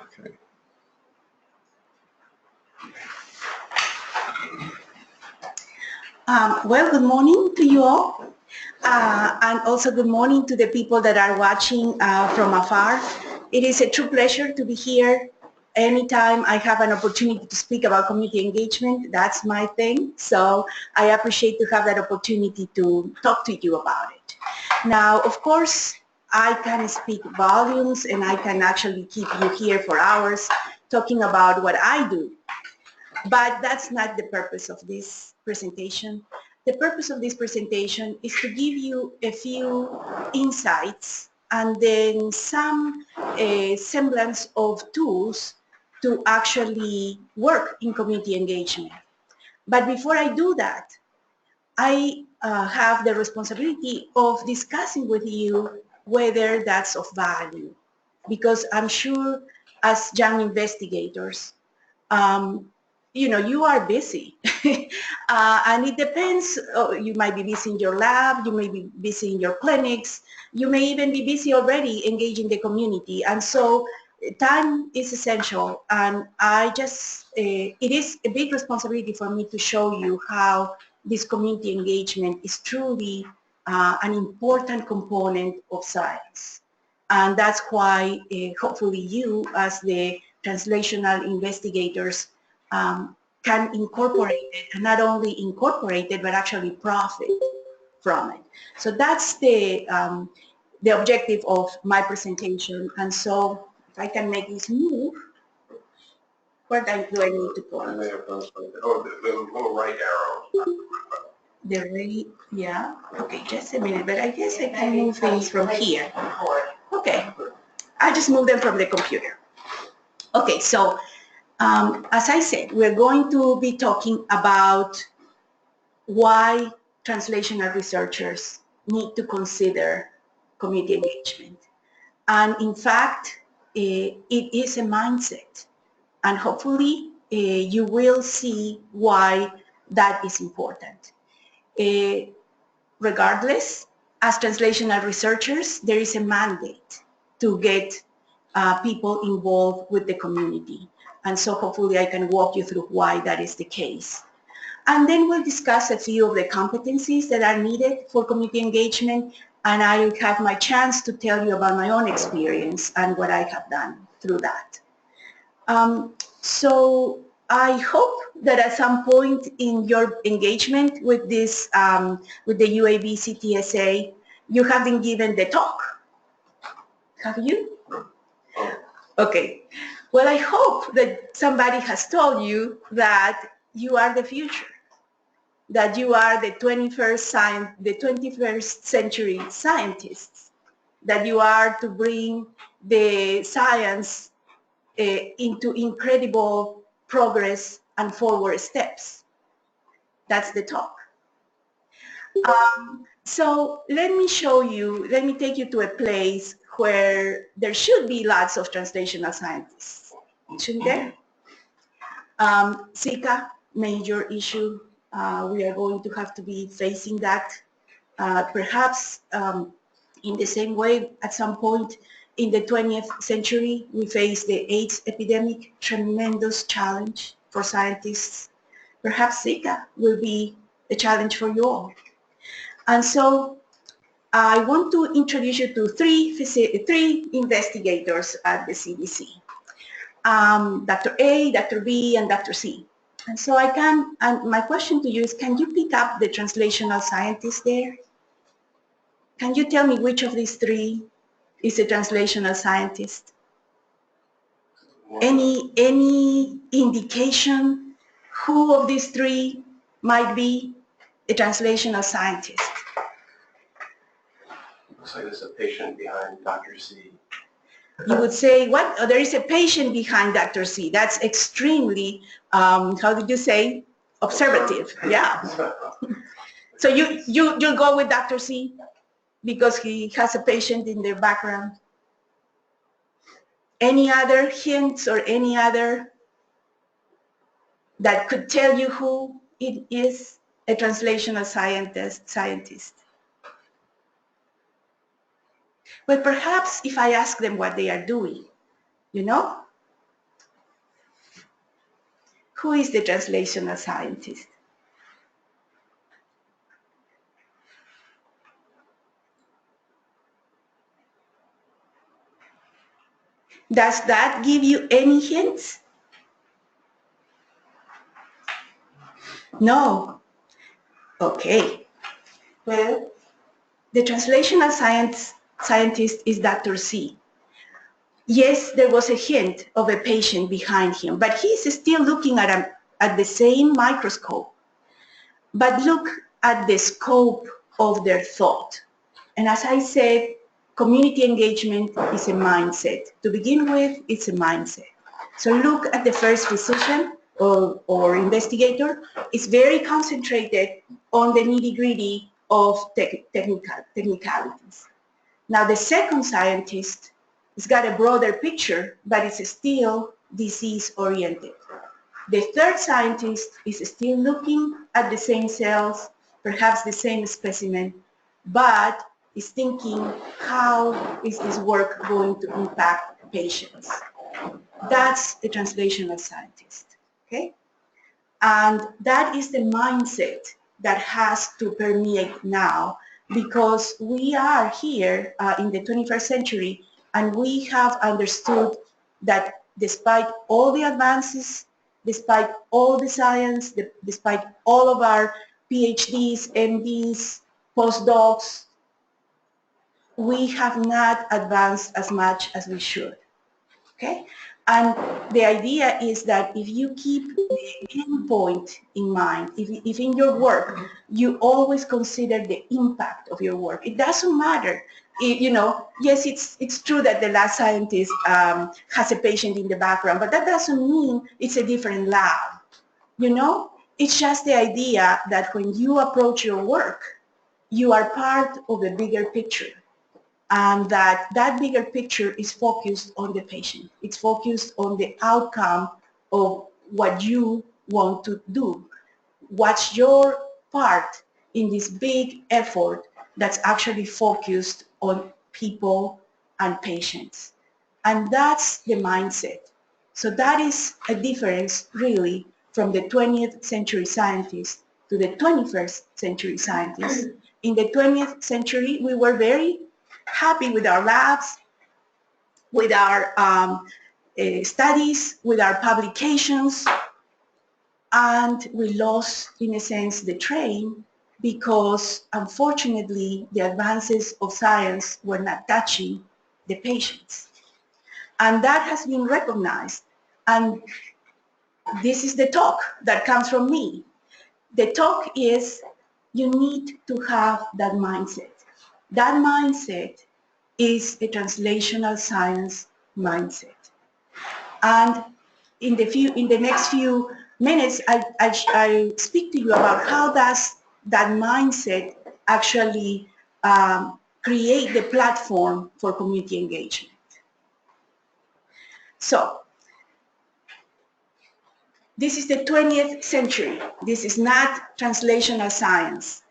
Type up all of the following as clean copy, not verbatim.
Okay. Well, good morning to you all. And also good morning to the people that are watching from afar. It is a true pleasure to be here. Anytime I have an opportunity to speak about community engagement, that's my thing. So I appreciate to have that opportunity to talk to you about it. Now, of course, I can speak volumes and I can actually keep you here for hours talking about what I do. But that's not the purpose of this presentation. The purpose of this presentation is to give you a few insights and then some semblance of tools to actually work in community engagement. But before I do that, I have the responsibility of discussing with you whether that's of value. Because I'm sure as young investigators, you are busy. And it depends. You might be busy in your lab, you may be busy in your clinics, you may even be busy already engaging the community. And so time is essential. And it is a big responsibility for me to show you how this community engagement is truly an important component of science. And that's why hopefully you as the translational investigators can incorporate it, and not only incorporate it, but actually profit from it. So that's the objective of my presentation. And so if I can make this move, where do I need to point? Oh, the little right arrow. The right, yeah. Okay, just a minute, but I guess I can move things from here. Okay, I just move them from the computer. Okay, so as I said, we're going to be talking about why translational researchers need to consider community engagement. And in fact, it is a mindset. And hopefully you will see why that is important. Regardless, as translational researchers, there is a mandate to get people involved with the community. And so hopefully I can walk you through why that is the case. And then we'll discuss a few of the competencies that are needed for community engagement, and I will have my chance to tell you about my own experience and what I have done through that. So I hope that at some point in your engagement with this, with the UAB CTSA, you have been given the talk. Have you? Okay. Well, I hope that somebody has told you that you are the future, that you are the 21st century scientists, that you are to bring the science into incredible progress and forward steps. That's the talk. So let me take you to a place where there should be lots of translational scientists, shouldn't there? Zika, major issue. We are going to have to be facing that. Perhaps in the same way at some point in the 20th century, we faced the AIDS epidemic, tremendous challenge for scientists. Perhaps Zika will be a challenge for you all. And so I want to introduce you to three investigators at the CDC. Dr. A, Dr. B, and Dr. C. And so and my question to you is, can you pick up the translational scientist there? Can you tell me which of these three is a translational scientist? Any indication who of these three might be a translational scientist? Looks like there's a patient behind Dr. C. You would say, what? Oh, there is a patient behind Dr. C. That's extremely, how did you say? Observative. Yeah. So you'll go with Dr. C because he has a patient in the background. Any other hints or any other that could tell you who it is, a translational scientist? But perhaps if I ask them what they are doing, you know, Who is the translational scientist? Does that give you any hints? No. Okay. Well, the translational scientist is Dr. C. Yes, there was a hint of a patient behind him, but he's still looking at the same microscope. But look at the scope of their thought. And as I said, community engagement is a mindset. To begin with, it's a mindset. So look at the first physician or investigator. It's very concentrated on the nitty-gritty of technicalities. Now the second scientist has got a broader picture, but it's still disease-oriented. The third scientist is still looking at the same cells, perhaps the same specimen, but is thinking, how is this work going to impact patients? That's the translational scientist, okay? And that is the mindset that has to permeate now, because we are here in the 21st century, and we have understood that despite all the advances, despite all the science, despite all of our PhDs, MDs, postdocs, we have not advanced as much as we should, okay? And the idea is that if you keep the end point in mind, if in your work you always consider the impact of your work, it doesn't matter. Yes, it's true that the last scientist has a patient in the background, but that doesn't mean it's a different lab. It's just the idea that when you approach your work, you are part of a bigger picture, and that bigger picture is focused on the patient. It's focused on the outcome of what you want to do. What's your part in this big effort that's actually focused on people and patients? And that's the mindset. So that is a difference, really, from the 20th century scientists to the 21st century scientists. In the 20th century, we were very happy with our labs, with our studies, with our publications, and we lost, in a sense, the train because, unfortunately, the advances of science were not touching the patients. And that has been recognized. And this is the talk that comes from me. The talk is you need to have that mindset. That mindset is a translational science mindset. And in the next few minutes, I speak to you about how does that mindset actually create the platform for community engagement. So, this is the 20th century. This is not translational science.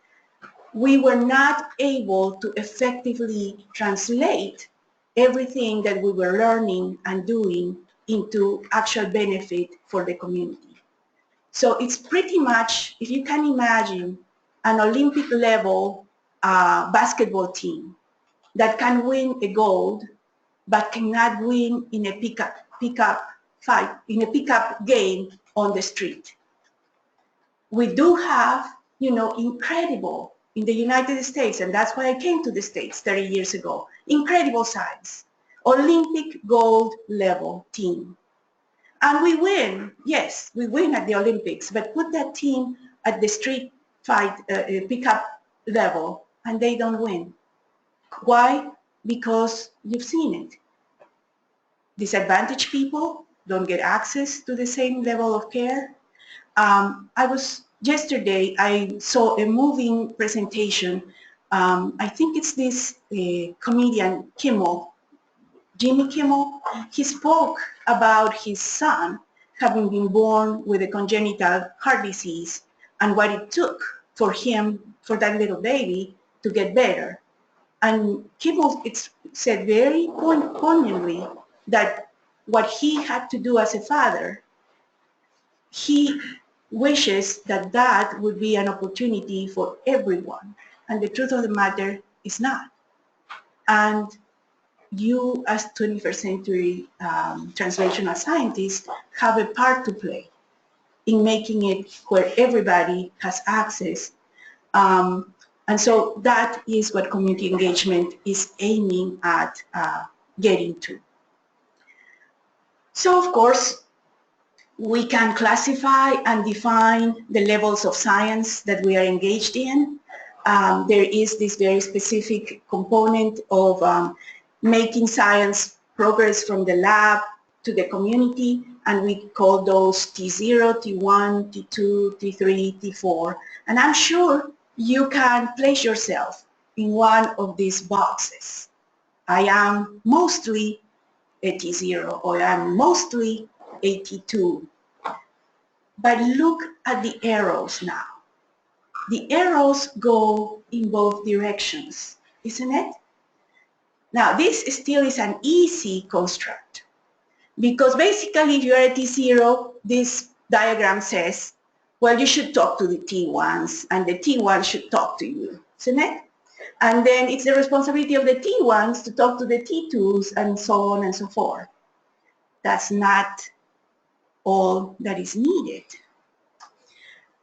We were not able to effectively translate everything that we were learning and doing into actual benefit for the community. So it's pretty much, if you can imagine, an Olympic level basketball team that can win a gold but cannot win in a pickup fight, in a pickup game on the street. We do have, incredible, in the United States, and that's why I came to the States 30 years ago, incredible science, Olympic gold level team. And we win, yes, we win at the Olympics, but put that team at the street fight, pickup level, and they don't win. Why? Because you've seen it. Disadvantaged people don't get access to the same level of care. Yesterday I saw a moving presentation. I think it's this comedian Jimmy Kimmel. He spoke about his son having been born with a congenital heart disease and what it took for that little baby, to get better. And Kimmel said very poignantly that what he had to do as a father he wishes that that would be an opportunity for everyone. And the truth of the matter is not. And you as 21st century translational scientists have a part to play in making it where everybody has access. And so that is what community engagement is aiming at getting to. So of course, we can classify and define the levels of science that we are engaged in. There is this very specific component of making science progress from the lab to the community, and we call those T0, T1, T2, T3, T4. And I'm sure you can place yourself in one of these boxes. I am mostly a T0, or I'm mostly a T2. But look at the arrows now. The arrows go in both directions, isn't it? Now, this still is an easy construct because basically if you're at T0, this diagram says, well, you should talk to the T1s and the T1s should talk to you, isn't it? And then it's the responsibility of the T1s to talk to the T2s and so on and so forth. That's not all that is needed.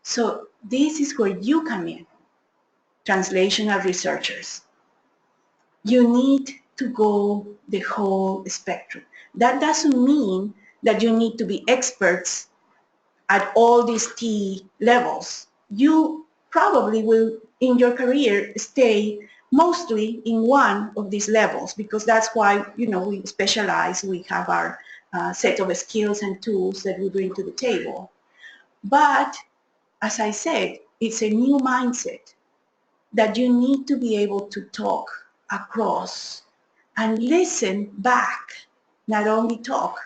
So this is where you come in, translational researchers. You need to go the whole spectrum. That doesn't mean that you need to be experts at all these T levels. You probably will, in your career, stay mostly in one of these levels because that's why, you know, we specialize. We have our set of skills and tools that we bring to the table. But as I said, it's a new mindset that you need to be able to talk across and listen back, not only talk,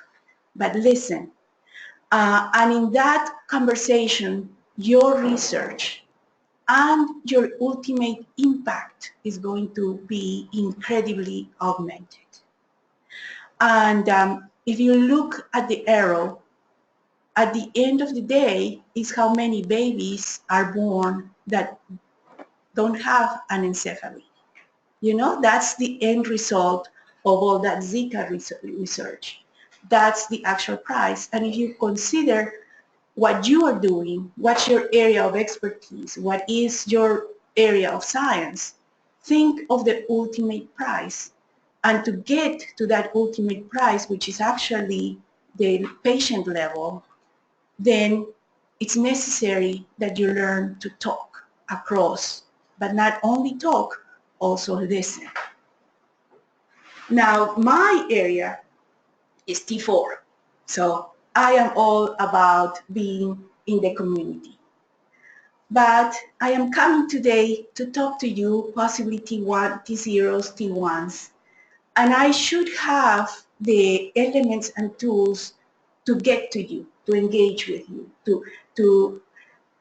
but listen. And in that conversation, your research and your ultimate impact is going to be incredibly augmented. And if you look at the arrow, at the end of the day is how many babies are born that don't have an encephaly. You know, that's the end result of all that Zika research. That's the actual price. And if you consider what you are doing, what's your area of expertise, what is your area of science, think of the ultimate price. And to get to that ultimate price, which is actually the patient level, then it's necessary that you learn to talk across, but not only talk, also listen. Now, my area is T4, so I am all about being in the community. But I am coming today to talk to you, possibly T1, T0s, T1s, and I should have the elements and tools to get to you, to engage with you, to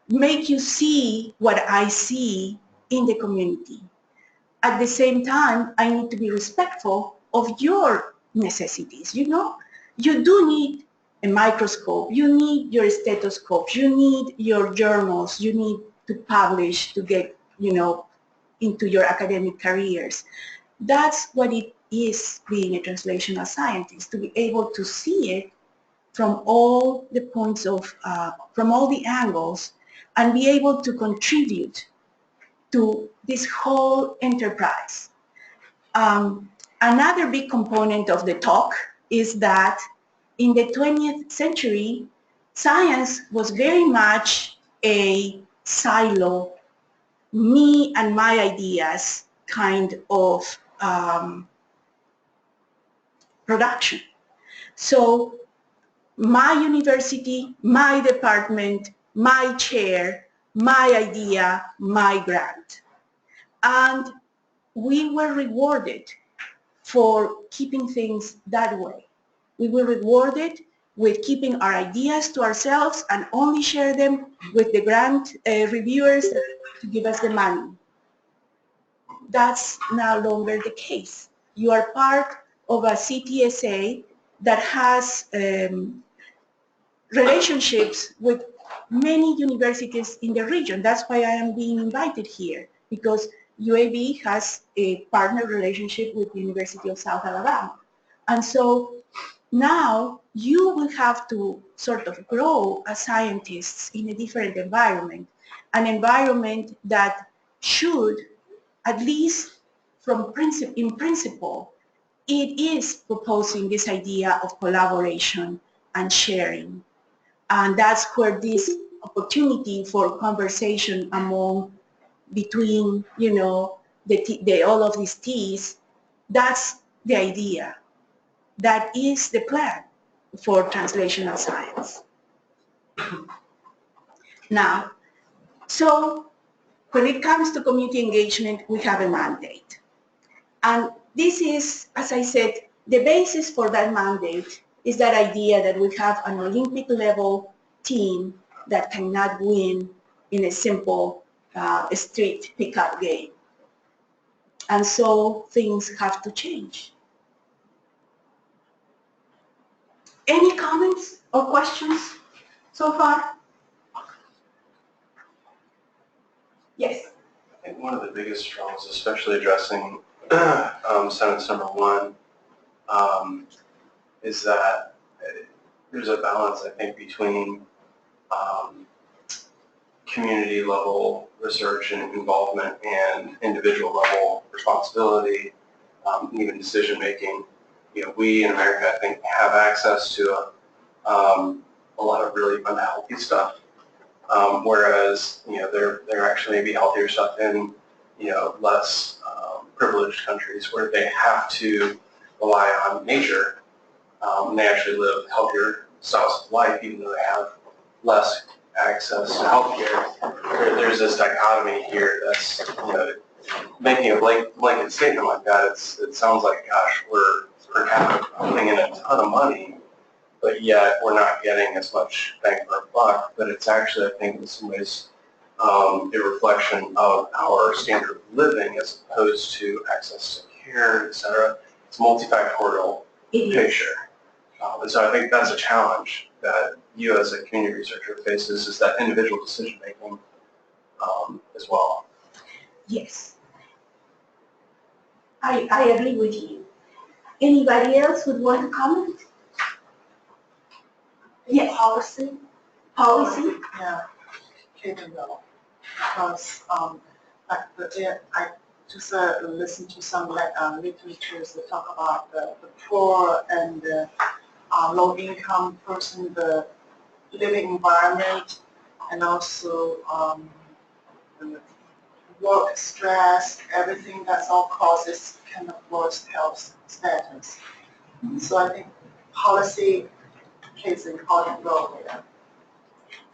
make you see what I see in the community. At the same time, I need to be respectful of your necessities. You know, you do need a microscope, you need your stethoscopes, you need your journals, you need to publish to get, you know, into your academic careers. That's what it is being a translational scientist, to be able to see it from all the points of, from all the angles, and be able to contribute to this whole enterprise. Another big component of the talk is that in the 20th century, science was very much a silo, me and my ideas kind of production. So my university, my department, my chair, my idea, my grant. And we were rewarded for keeping things that way. We were rewarded with keeping our ideas to ourselves and only share them with the grant reviewers to give us the money. That's no longer the case. You are part of a CTSA that has relationships with many universities in the region. That's why I am being invited here, because UAB has a partner relationship with the University of South Alabama. And so now you will have to sort of grow as scientists in a different environment, an environment that should, at least in principle, it is proposing this idea of collaboration and sharing. And that's where this opportunity for conversation between, all of these T's, that's the idea. That is the plan for translational science. Now, so when it comes to community engagement, we have a mandate. And this is, as I said, the basis for that mandate is that idea that we have an Olympic level team that cannot win in a simple street pickup game. And so things have to change. Any comments or questions so far? Yes. I think one of the biggest struggles, especially addressing sentence number 1, is that there's a balance, I think, between community level research and involvement and individual level responsibility, even decision making. We in America, I think, have access to a lot of really unhealthy stuff, whereas there actually may be healthier stuff in less privileged countries where they have to rely on nature, and they actually live healthier styles of life even though they have less access to healthcare. There's this dichotomy here that's making a blanket statement like that. It sounds like, gosh, we're per capita putting in a ton of money, but yet we're not getting as much bang for our buck. But it's actually, I think, in some ways, a reflection of our standard of living as opposed to access to care, et cetera. It's a multifactorial picture. And so I think that's a challenge that you as a community researcher faces, is that individual decision making as well. Yes. I agree with you. Anybody else would want to comment? Yes. Policy? Yeah, capable. Because I just listened to some literatures that talk about the poor and the low-income person, the living environment, and also the work stress, everything that's all causes kind of worse health status. So I think policy plays an important role there.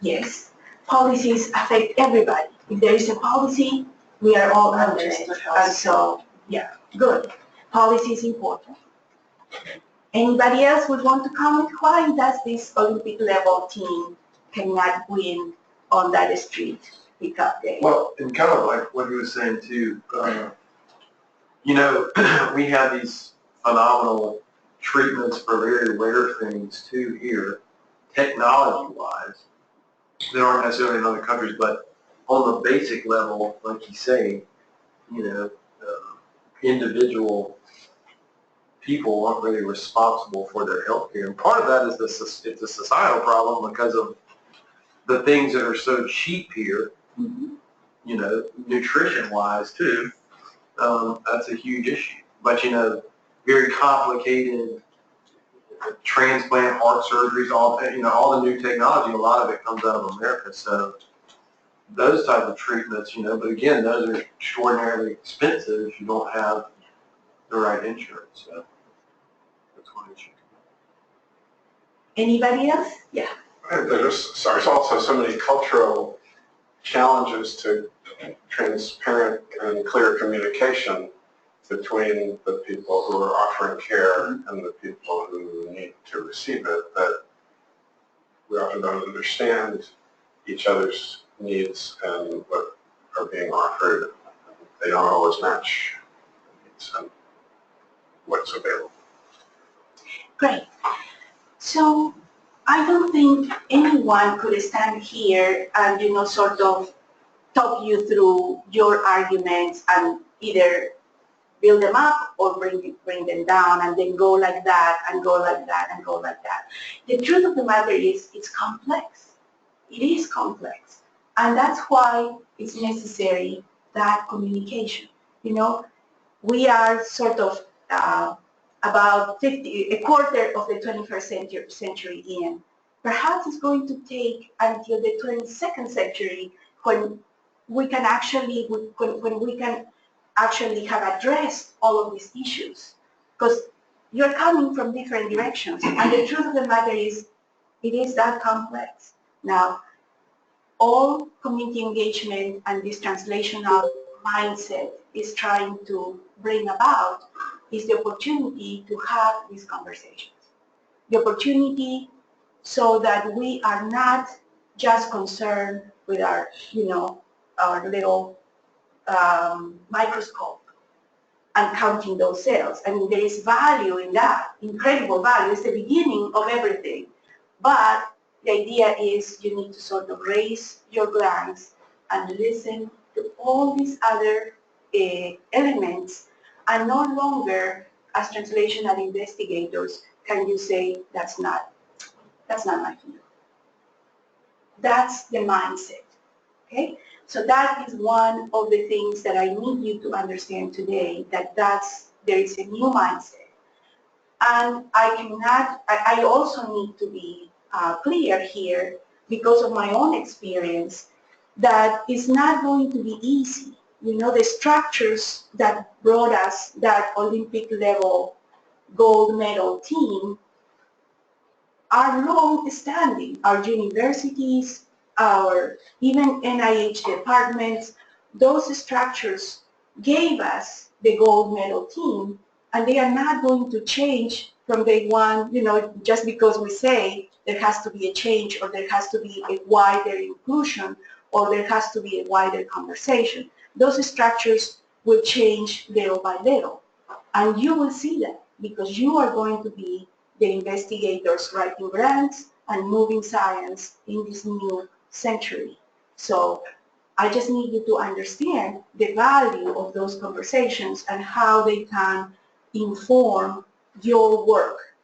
Yes. Policies affect everybody. If there is a policy, we are all under it. And so, yeah, good. Policy is important. Anybody else would want to comment? Why does this Olympic level team cannot win on that street pickup game? Well, and kind of like what he was saying too, we have these phenomenal treatments for very rare things too here, technology-wise, that aren't necessarily in other countries, but on the basic level, like you say, individual people aren't really responsible for their health care. And part of that is it's a societal problem because of the things that are so cheap here, nutrition-wise too. That's a huge issue. But, very complicated transplant, heart surgeries, all the new technology, a lot of it comes out of America. So those type of treatments, but again, those are extraordinarily expensive if you don't have the right insurance. So that's one issue. Anybody else? Yeah. There's also so many cultural challenges to transparent and clear communication between the people who are offering care and the people who need to receive it, that we often don't understand each other's needs and what are being offered. They don't always match needs and what's available. Great. So I don't think anyone could stand here and, sort of talk you through your arguments and either build them up or bring them down and then go like that and go like that and go like that. The truth of the matter is it's complex. It is complex. And that's why it's necessary that communication. We are sort of about a quarter of the 21st century in. Perhaps it's going to take until the 22nd century when we can actually have addressed all of these issues, because you're coming from different directions, and the truth of the matter is it is that complex. Now, all community engagement and this translational mindset is trying to bring about is the opportunity to have these conversations. The opportunity so that we are not just concerned with our, our little microscope and counting those cells. I mean, there is value in that, incredible value. It's the beginning of everything. But the idea is you need to sort of raise your glance and listen to all these other elements, and no longer, as translational investigators, can you say, that's not my field. That's the mindset, okay? So that is one of the things that I need you to understand today, that there is a new mindset. And I also need to be clear here, because of my own experience, that it's not going to be easy. The structures that brought us that Olympic level gold medal team are long-standing. Our universities, our even NIH departments, those structures gave us the gold medal team, and they are not going to change from day one, just because we say there has to be a change, or there has to be a wider inclusion, or there has to be a wider conversation. Those structures will change little by little. And you will see that, because you are going to be the investigators writing grants and moving science in this new century. So I just need you to understand the value of those conversations and how they can inform your work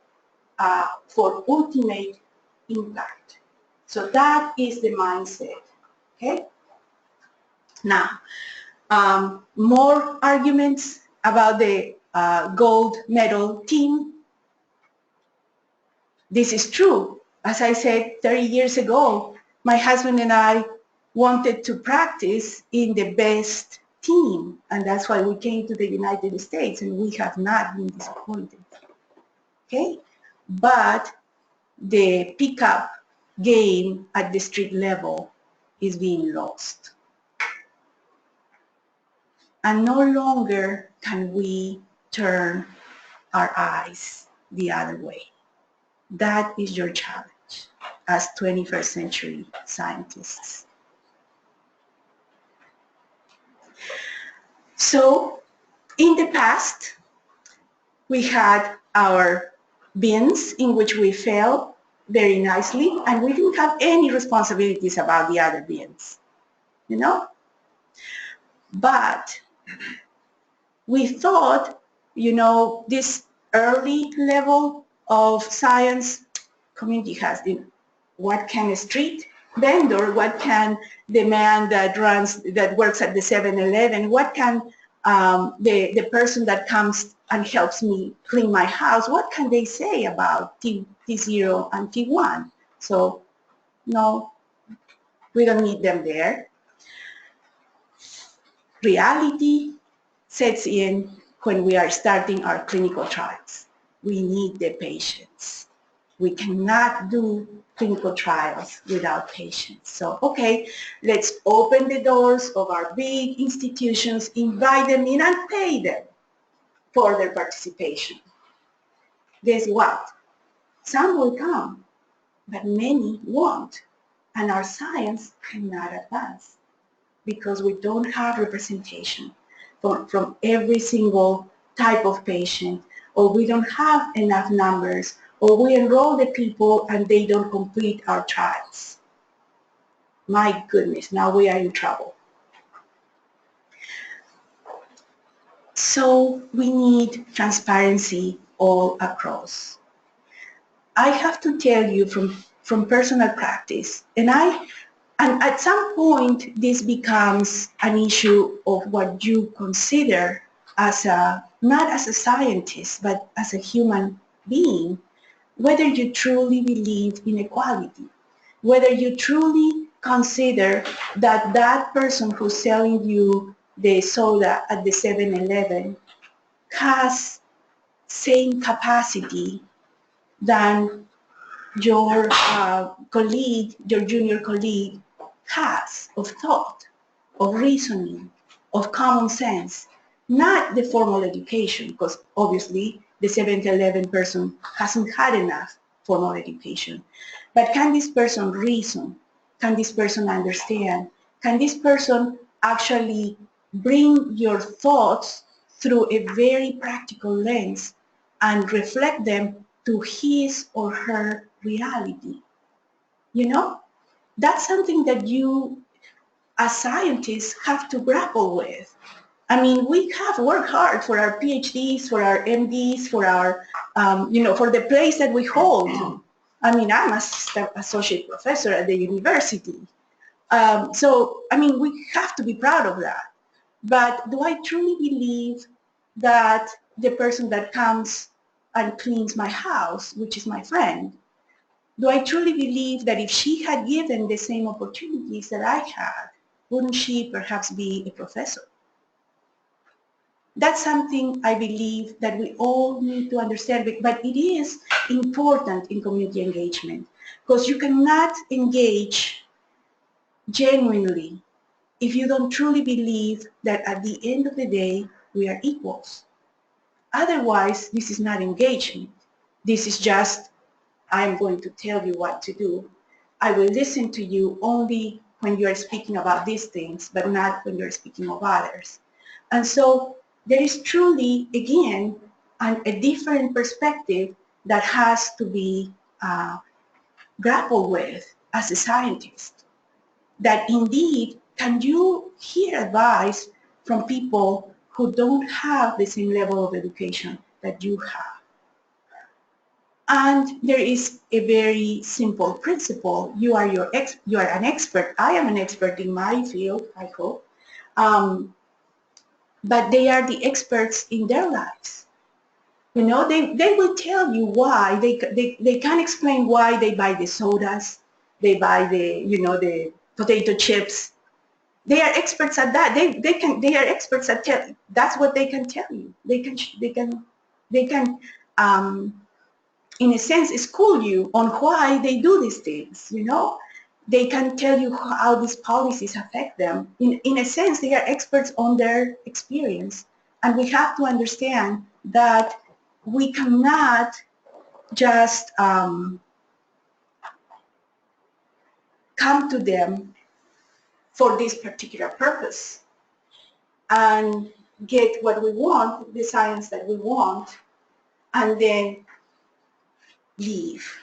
for ultimate impact. So that is the mindset, okay? Now, more arguments about the gold medal team. This is true. As I said 30 years ago, my husband and I wanted to practice in the best team, and that's why we came to the United States, and we have not been disappointed. Okay? But the pickup game at the street level is being lost. And no longer can we turn our eyes the other way. That is your challenge as 21st century scientists. So in the past, we had our bins in which we fell very nicely, and we didn't have any responsibilities about the other bins, But we thought, this early level of science, community has what can a street vendor, what can the man that works at the 7-Eleven, what can the person that comes and helps me clean my house, what can they say about T0 and T1? So, no, we don't need them there. Reality sets in when we are starting our clinical trials. We need the patients. We cannot do clinical trials without patients. So, okay, let's open the doors of our big institutions, invite them in and pay them for their participation. Guess what? Some will come, but many won't. And our science cannot advance because we don't have representation from every single type of patient, or we don't have enough numbers or we enroll the people and they don't complete our trials. My goodness, now we are in trouble. So we need transparency all across. I have to tell you from personal practice, and at some point this becomes an issue of what you consider as not as a scientist, but as a human being, whether you truly believe in equality, whether you truly consider that that person who's selling you the soda at the 7-Eleven has same capacity than your colleague, your junior colleague has of thought, of reasoning, of common sense, not the formal education, because obviously the 7-Eleven person hasn't had enough formal education. But can this person reason? Can this person understand? Can this person actually bring your thoughts through a very practical lens and reflect them to his or her reality? You know, that's something that you as scientists have to grapple with. I mean, we have worked hard for our PhDs, for our MDs, for our, for the place that we hold. I mean, I'm an associate professor at the university. So, I mean, we have to be proud of that. But do I truly believe that the person that comes and cleans my house, which is my friend, do I truly believe that if she had given the same opportunities that I had, wouldn't she perhaps be a professor? That's something I believe that we all need to understand, but it is important in community engagement because you cannot engage genuinely if you don't truly believe that at the end of the day, we are equals. Otherwise, this is not engagement. This is just, I'm going to tell you what to do. I will listen to you only when you are speaking about these things, but not when you're speaking of others. And so there is truly, again, a different perspective that has to be grappled with as a scientist. That indeed, can you hear advice from people who don't have the same level of education that you have? And there is a very simple principle. You are an expert. I am an expert in my field, I hope. But they are the experts in their lives. You know, they will tell you why. They can explain why they buy the sodas, they buy the potato chips. They are experts at that. They are experts at that's what they can tell you. They can in a sense school you on why they do these things, you know. They can tell you how these policies affect them. In a sense, they are experts on their experience. And we have to understand that we cannot just come to them for this particular purpose and get what we want, the science that we want, and then leave.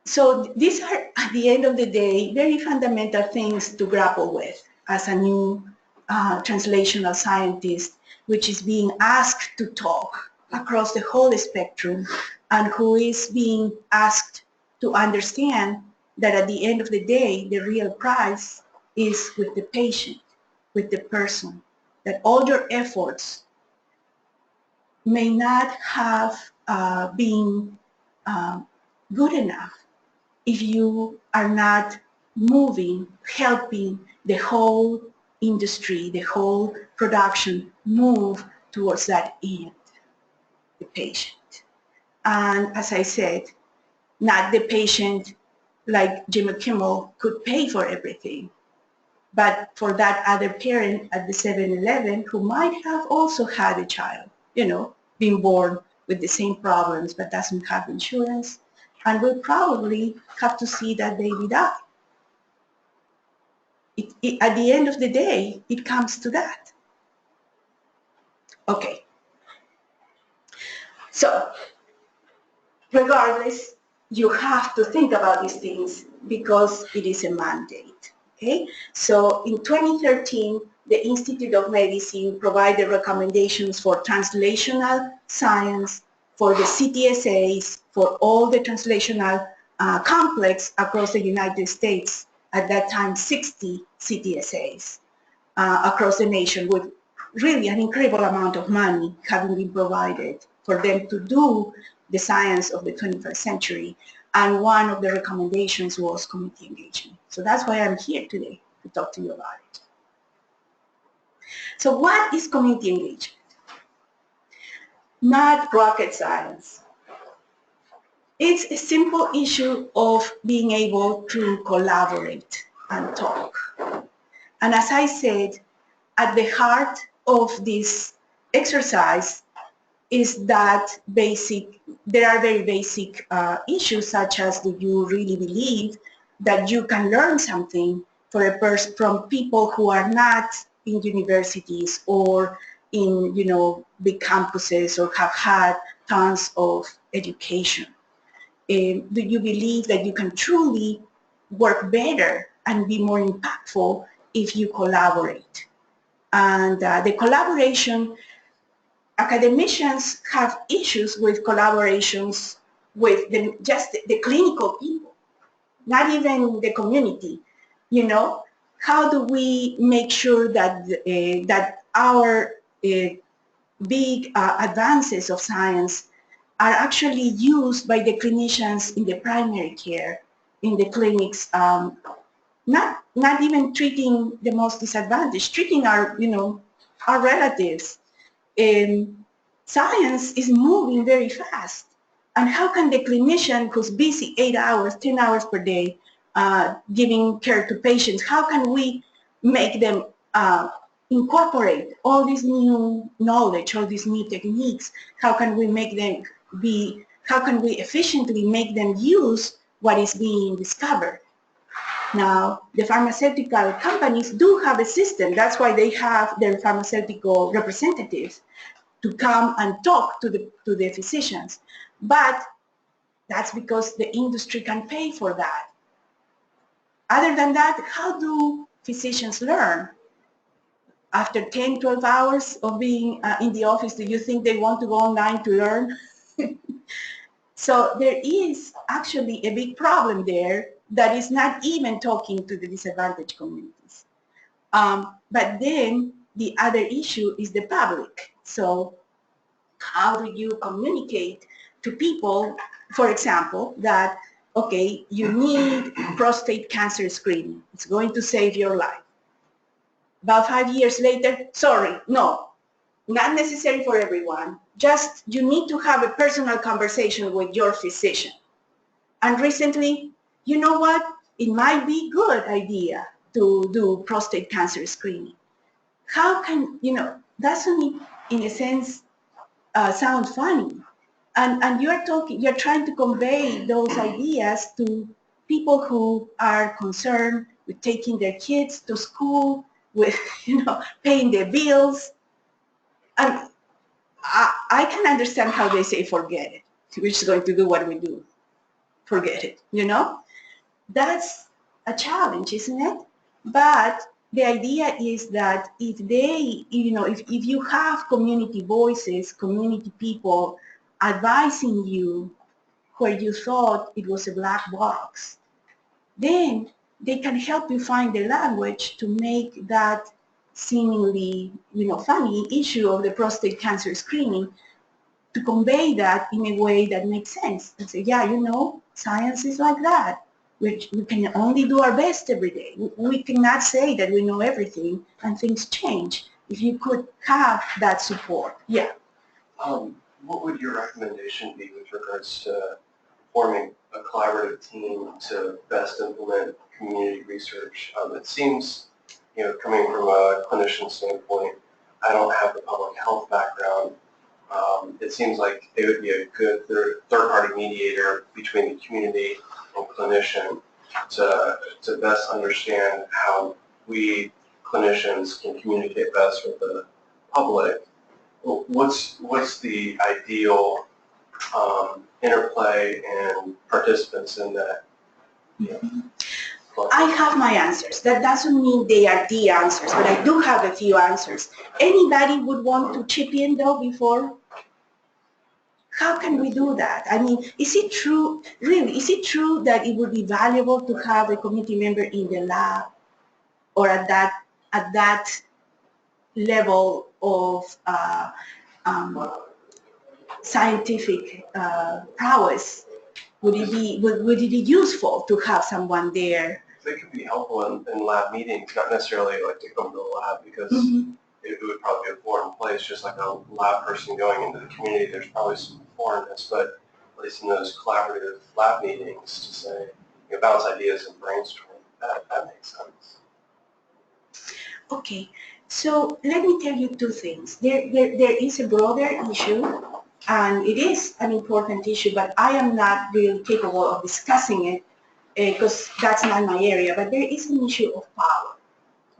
So these are, at the end of the day, very fundamental things to grapple with as a new translational scientist, which is being asked to talk across the whole spectrum and who is being asked to understand that at the end of the day, the real prize is with the patient, with the person, that all your efforts may not have been good enough if you are not moving, helping the whole industry, the whole production move towards that end, the patient. And as I said, not the patient like Jimmy Kimmel could pay for everything, but for that other parent at the 7-Eleven who might have also had a child, you know, being born with the same problems but doesn't have insurance, and will probably have to see that baby die. At the end of the day, it comes to that. Okay. So, regardless, you have to think about these things because it is a mandate. Okay? So in 2013, the Institute of Medicine provided recommendations for translational science, for the CTSAs, for all the translational complex across the United States. At that time, 60 CTSAs across the nation with really an incredible amount of money having been provided for them to do the science of the 21st century. And one of the recommendations was community engagement. So that's why I'm here today to talk to you about it. So what is community engagement? Not rocket science. It's a simple issue of being able to collaborate and talk. And as I said, at the heart of this exercise is that there are very basic issues such as, do you really believe that you can learn something from people who are not in universities or in big campuses or have had tons of education? Do you believe that you can truly work better and be more impactful if you collaborate? And the collaboration, academicians have issues with collaborations with just the clinical people, not even the community. How do we make sure that that our big advances of science are actually used by the clinicians in the primary care, in the clinics, not even treating the most disadvantaged, treating our relatives. Science is moving very fast. And how can the clinician who's busy 8 hours, 10 hours per day, giving care to patients, how can we make them incorporate all this new knowledge, all these new techniques? How can we make them how can we efficiently make them use what is being discovered? Now, the pharmaceutical companies do have a system. That's why they have their pharmaceutical representatives to come and talk to the physicians. But that's because the industry can pay for that. Other than that, how do physicians learn? After 10, 12 hours of being in the office, do you think they want to go online to learn? So there is actually a big problem there that is not even talking to the disadvantaged communities. But then the other issue is the public. So how do you communicate to people, for example, that, okay, you need prostate cancer screening. It's going to save your life. About 5 years later, sorry, no, not necessary for everyone. Just you need to have a personal conversation with your physician. And recently, you know what? It might be a good idea to do prostate cancer screening. How can, doesn't it, in a sense, sound funny? And you're trying to convey those ideas to people who are concerned with taking their kids to school, with, paying their bills. And I can understand how they say, forget it. We're just going to do what we do. Forget it, That's a challenge, isn't it? But the idea is that if you have community voices, community people advising you where you thought it was a black box, then they can help you find the language to make that seemingly, funny issue of the prostate cancer screening, to convey that in a way that makes sense. And say, yeah, science is like that. We can only do our best every day. We cannot say that we know everything and things change. If you could have that support. Yeah. What would your recommendation be with regards to forming a collaborative team to best implement community research? It seems, coming from a clinician standpoint, I don't have the public health background. It seems like they would be a good third-party mediator between the community and clinician to best understand how we clinicians can communicate best with the public. What's the ideal interplay and participants in that. I have my answers. That doesn't mean they are the answers, but I do have a few answers. Anybody would want to chip in though before? How can we do that? I mean, is it true, really, is it true that it would be valuable to have a community member in the lab or at that level of scientific prowess? Would it be useful to have someone there? They could be helpful in lab meetings, not necessarily like to come to the lab, because it would probably be a foreign place, just like a lab person going into the community. There's probably some foreignness, but at least in those collaborative lab meetings to say, bounce ideas and brainstorm, that makes sense. Okay, so let me tell you two things. There is a broader issue, and it is an important issue, but I am not really capable of discussing it because that's not my area, but there is an issue of power,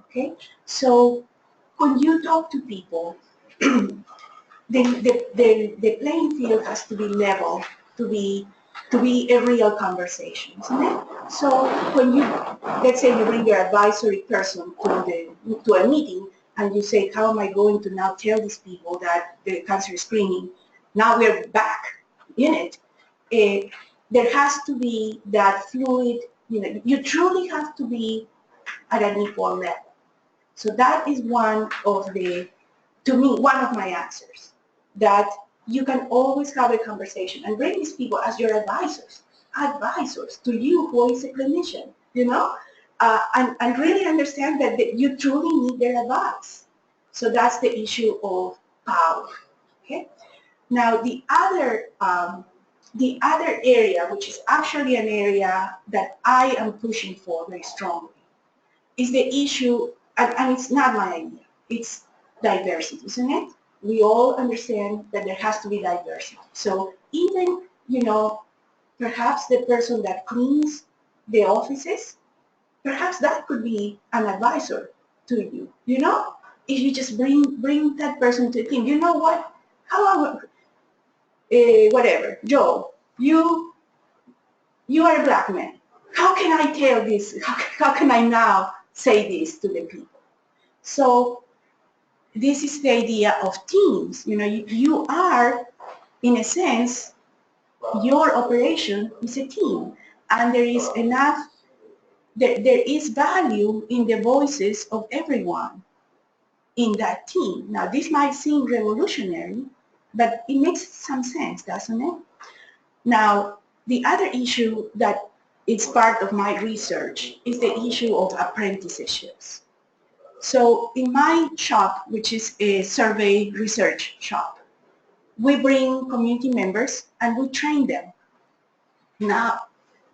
okay? So when you talk to people, the playing field has to be level to be a real conversation, isn't it? So when you, let's say you bring your advisory person to a meeting and you say, how am I going to now tell these people that the cancer screening, now we're back in it, there has to be that fluid, you truly have to be at an equal level. So that is one of my answers, that you can always have a conversation and bring these people as your advisors to you who is a clinician, and really understand that you truly need their advice. So that's the issue of power, okay? Now the other area, which is actually an area that I am pushing for very strongly, is the issue, and it's not my idea, it's diversity, isn't it? We all understand that there has to be diversity. So even, perhaps the person that cleans the offices, perhaps that could be an advisor to you, If you just bring that person to the team, you know what? Whatever, Joe, you are a black man. How can I tell this? How can I now say this to the people? So this is the idea of teams. You are, in a sense, your operation is a team, and there is there is value in the voices of everyone in that team. Now, this might seem revolutionary, but it makes some sense, doesn't it? Now, the other issue that is part of my research is the issue of apprenticeships. So in my shop, which is a survey research shop, we bring community members and we train them. Now,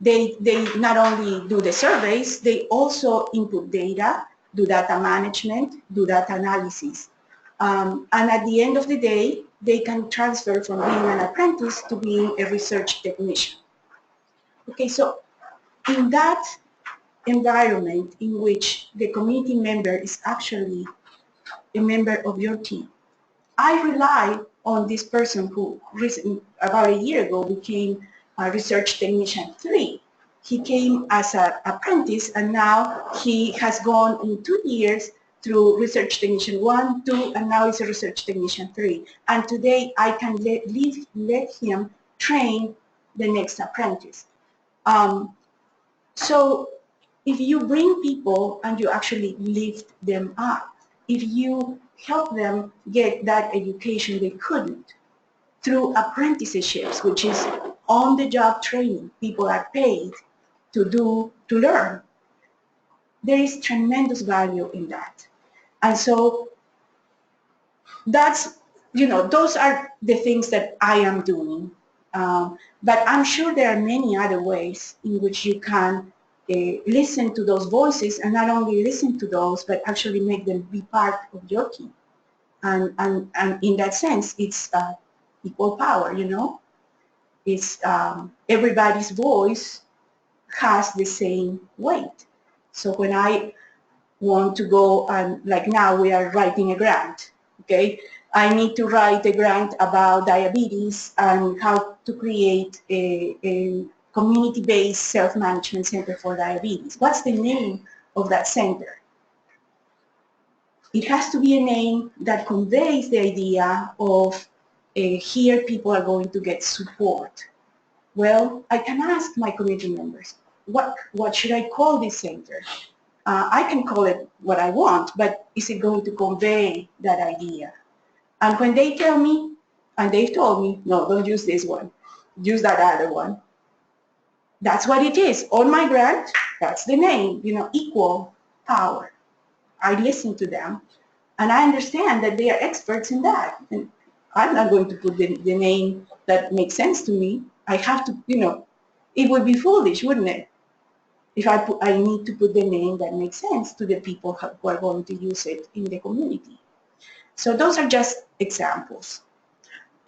they not only do the surveys, they also input data, do data management, do data analysis. And at the end of the day, they can transfer from being an apprentice to being a research technician. Okay, so in that environment in which the community member is actually a member of your team, I rely on this person who about a year ago became a research technician 3. He came as an apprentice, and now he has gone in 2 years through research technician 1, 2, and now he's a research technician 3. And today I can let him train the next apprentice. So if you bring people and you actually lift them up, if you help them get that education they couldn't through apprenticeships, which is on-the-job training, people are paid to learn, there is tremendous value in that. And so that's, those are the things that I am doing. But I'm sure there are many other ways in which you can listen to those voices, and not only listen to those, but actually make them be part of your team. And in that sense, it's equal power, It's everybody's voice has the same weight. So when I want to go and, like now we are writing a grant, okay? I need to write a grant about diabetes and how to create a community-based self-management center for diabetes. What's the name of that center? It has to be a name that conveys the idea of here people are going to get support. Well, I can ask my community members, what should I call this center? I can call it what I want, but is it going to convey that idea? And when they tell me, and they've told me, no, don't use this one, use that other one. That's what it is. On my grant, that's the name, equal power. I listen to them, and I understand that they are experts in that. And I'm not going to put the name that makes sense to me. I have to, it would be foolish, wouldn't it? If I need to put the name that makes sense to the people who are going to use it in the community. So those are just examples.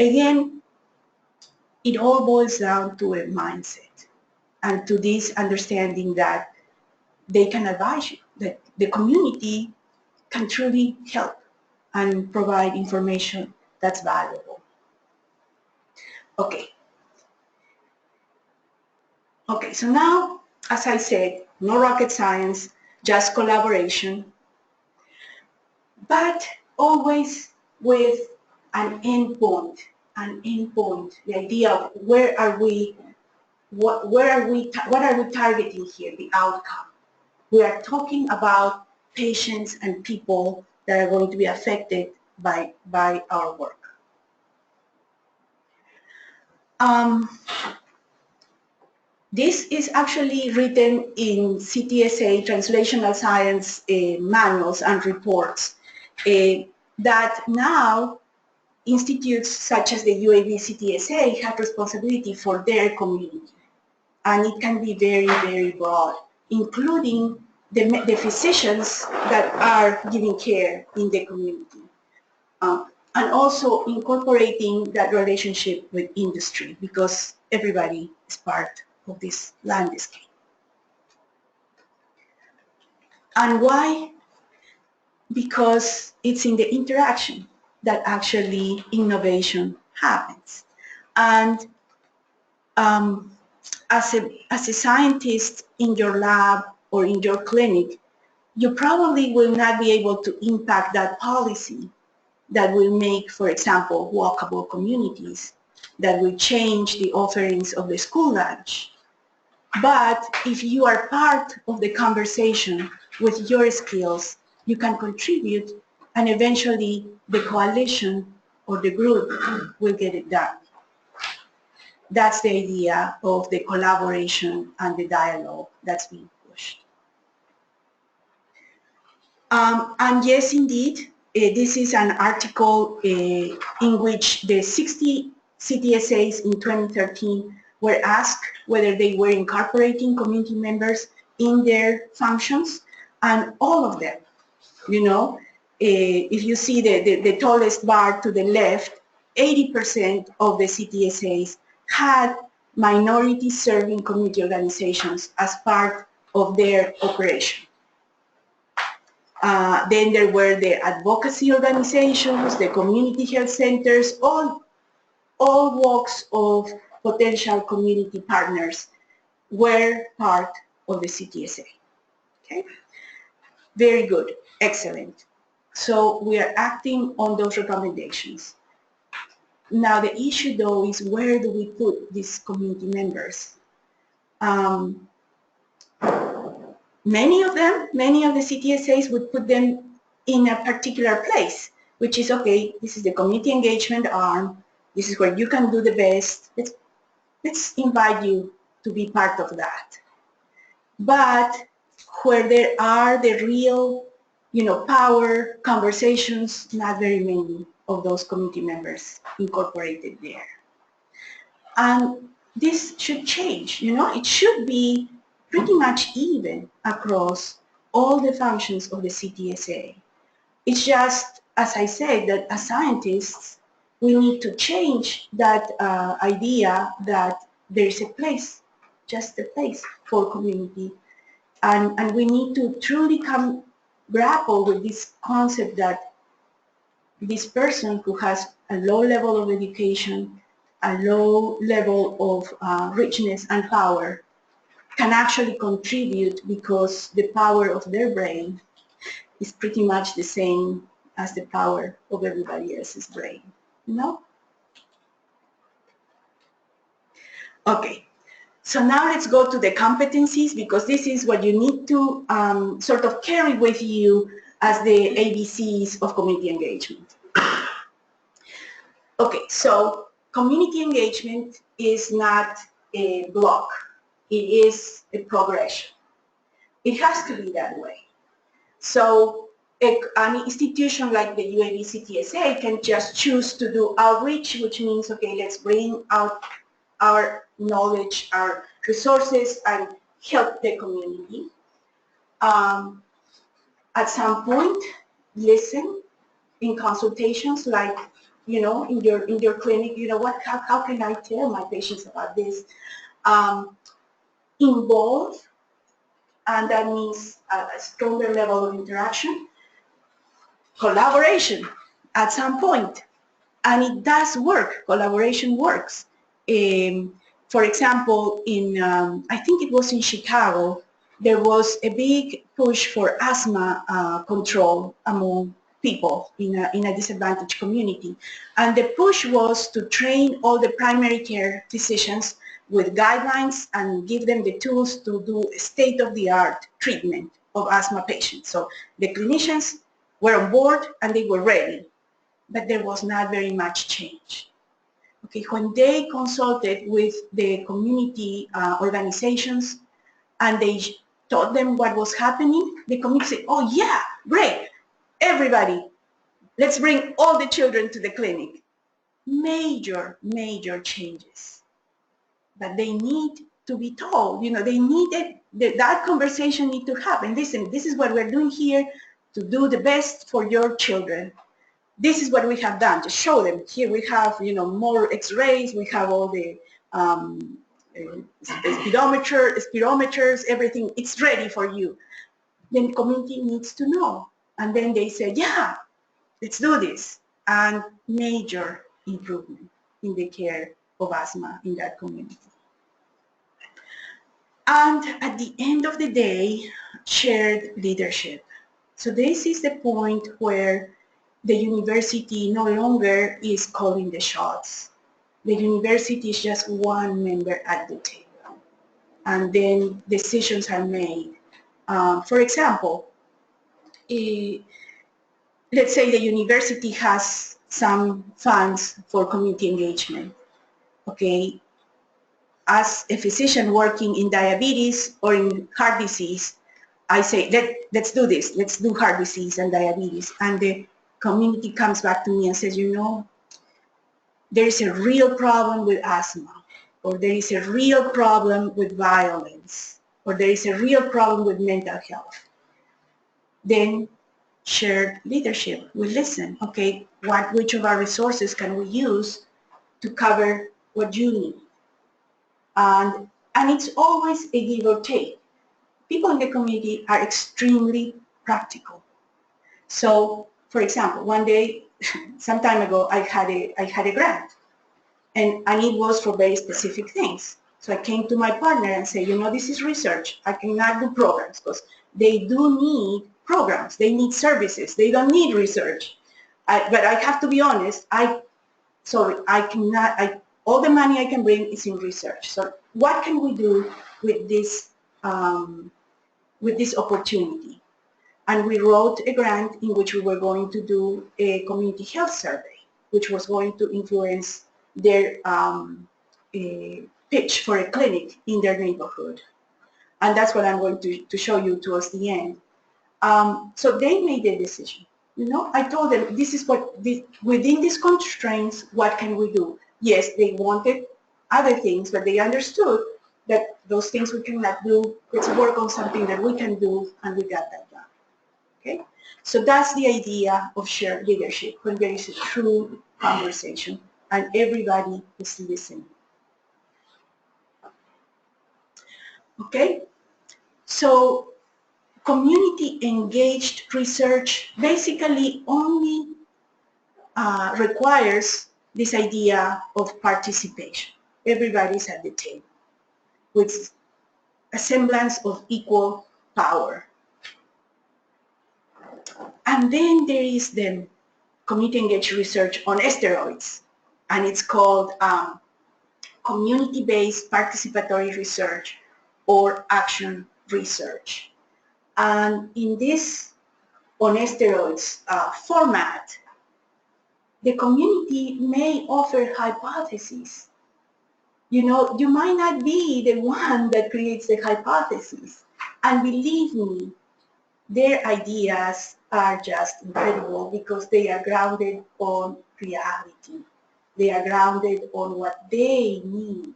Again, it all boils down to a mindset and to this understanding that they can advise you, that the community can truly help and provide information that's valuable. Okay, so now, as I said, no rocket science, just collaboration, but always with an end point, the idea of where are we targeting here, the outcome. We are talking about patients and people that are going to be affected by our work. This is actually written in CTSA, Translational Science manuals and reports, that now institutes such as the UAB CTSA have responsibility for their community. And it can be very, very broad, including the physicians that are giving care in the community. And also incorporating that relationship with industry, because everybody is part of this landscape. And why? Because it's in the interaction that actually innovation happens. And as a scientist in your lab or in your clinic, you probably will not be able to impact that policy that will make, for example, walkable communities, that will change the offerings of the school lunch. But if you are part of the conversation with your skills, you can contribute, and eventually the coalition or the group will get it done. That's the idea of the collaboration and the dialogue that's being pushed. And yes, indeed, this is an article in which the 60 CTSAs in 2013 were asked whether they were incorporating community members in their functions, and all of them, if you see the tallest bar to the left, 80% of the CTSAs had minority serving community organizations as part of their operation. Then there were the advocacy organizations, the community health centers, all walks of potential community partners were part of the CTSA. Okay? Very good, excellent. So we are acting on those recommendations. Now the issue though is, where do we put these community members? Many of the CTSAs would put them in a particular place, which is, okay, this is the community engagement arm, this is where you can do the best, let's invite you to be part of that. But where there are the real, power conversations, not very many of those community members incorporated there. And this should change, it should be pretty much even across all the functions of the CTSA. It's just, as I said, that as scientists, we need to change that idea that there's a place, just a place for community. And we need to truly grapple with this concept that this person who has a low level of education, a low level of richness and power can actually contribute because the power of their brain is pretty much the same as the power of everybody else's brain, you know? Okay, so now let's go to the competencies because this is what you need to sort of carry with you as the ABCs of community engagement. Okay, so community engagement is not a block, it is a progression. It has to be that way. So an institution like the UAB CTSA can just choose to do outreach, which means, okay, let's bring out our knowledge, our resources, and help the community. At some point, listen in consultations, like, you know, in your clinic, you know, how can I tell my patients about this? Involve, and that means a stronger level of interaction. Collaboration at some point, and it does work. Collaboration works. For example, in I think it was in Chicago, there was a big push for asthma control among people in a disadvantaged community, and the push was to train all the primary care physicians with guidelines and give them the tools to do state-of-the-art treatment of asthma patients. So the clinicians were on board and they were ready, but there was not very much change. Okay, when they consulted with the community organizations and they taught them what was happening, the community said, oh yeah, great, everybody, let's bring all the children to the clinic. Major, major changes. But they need to be told, you know, they needed, that conversation need to happen. Listen, this is what we're doing here to do the best for your children. This is what we have done. Just show them. Here we have, you know, more X-rays. We have all the spirometers, everything. It's ready for you. Then the community needs to know. And then they say, yeah, let's do this. And major improvement in the care of asthma in that community. And at the end of the day, shared leadership. So this is the point where the university no longer is calling the shots. The university is just one member at the table. And then decisions are made. For example, let's say the university has some funds for community engagement. Okay, as a physician working in diabetes or in heart disease, I say, let's do this. Let's do heart disease and diabetes. And the community comes back to me and says, you know, there is a real problem with asthma, or there is a real problem with violence, or there is a real problem with mental health. Then shared leadership. We listen. Okay, which of our resources can we use to cover what you need? And it's always a give or take. People in the community are extremely practical. So, for example, one day, some time ago, I had a grant, and it was for very specific things. So I came to my partner and said, you know, this is research. I cannot do programs because they do need programs. They need services. They don't need research. But I have to be honest. All the money I can bring is in research. So what can we do with this opportunity? And we wrote a grant in which we were going to do a community health survey, which was going to influence their pitch for a clinic in their neighborhood. And that's what I'm going to show you towards the end. So they made a decision. You know, I told them, this is within these constraints, what can we do? Yes, they wanted other things, but they understood that those things we cannot do. Let's work on something that we can do, and we got that done. Okay? So that's the idea of shared leadership, when there is a true conversation and everybody is listening. Okay? So community engaged research basically only requires this idea of participation. Everybody's at the table with a semblance of equal power. And then there is the community-engaged research on steroids, and it's called community-based participatory research or action research. And in this on steroids format, the community may offer hypotheses. You know, you might not be the one that creates the hypothesis. And believe me, their ideas are just incredible because they are grounded on reality. They are grounded on what they need,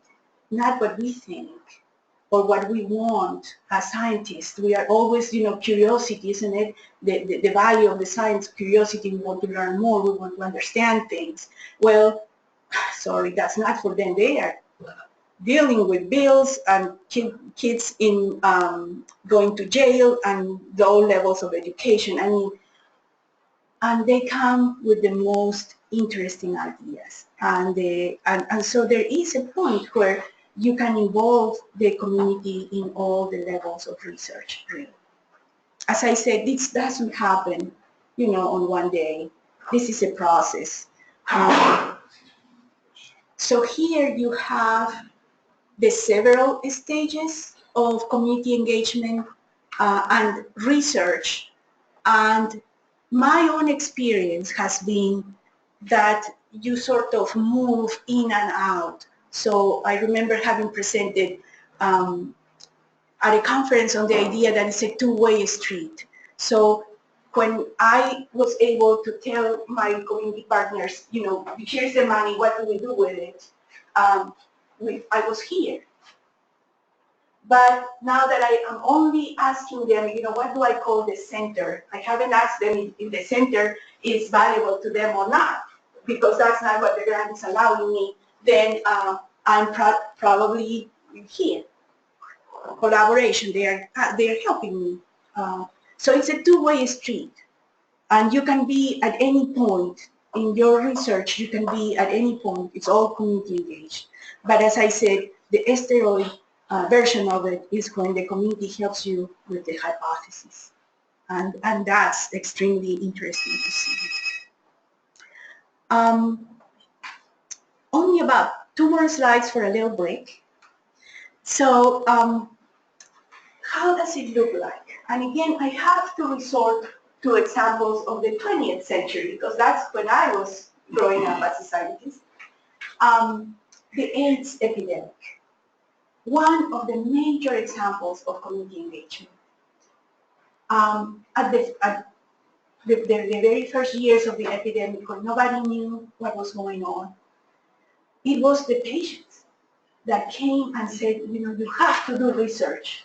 not what we think or what we want as scientists. We are always, you know, curiosity, isn't it? The value of the science, curiosity, we want to learn more, we want to understand things. Well, sorry, that's not for them. They are dealing with bills and kids in going to jail and low levels of education. I mean, and they come with the most interesting ideas. And so there is a point where you can involve the community in all the levels of research, really. As I said, this doesn't happen, you know, on one day. This is a process. So here you have the several stages of community engagement and research. And my own experience has been that you sort of move in and out. So I remember having presented at a conference on the idea that it's a two-way street. So when I was able to tell my community partners, you know, here's the money, what do we do with it? I was here. But now that I am only asking them, you know, what do I call the center? I haven't asked them if the center is valuable to them or not, because that's not what the grant is allowing me. Then I'm probably here. Collaboration, they are helping me. So it's a two-way street. And you can be at any point in your research, you can be at any point, it's all community engaged. But as I said, the steroid version of it is when the community helps you with the hypothesis. And that's extremely interesting to see. Only about 2 more slides for a little break. So how does it look like? And again, I have to resort to examples of the 20th century because that's when I was growing up as a scientist. The AIDS epidemic. One of the major examples of community engagement. At the very first years of the epidemic, when nobody knew what was going on, it was the patients that came and said, you know, you have to do research.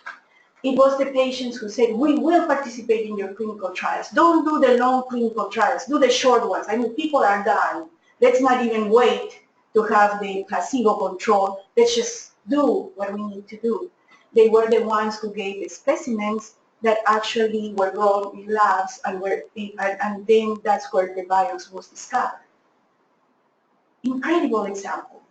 It was the patients who said, we will participate in your clinical trials. Don't do the long clinical trials, do the short ones. I mean, people are dying. Let's not even wait to have the placebo control. Let's just do what we need to do. They were the ones who gave the specimens that actually were grown in labs and then that's where the virus was discovered. Incredible example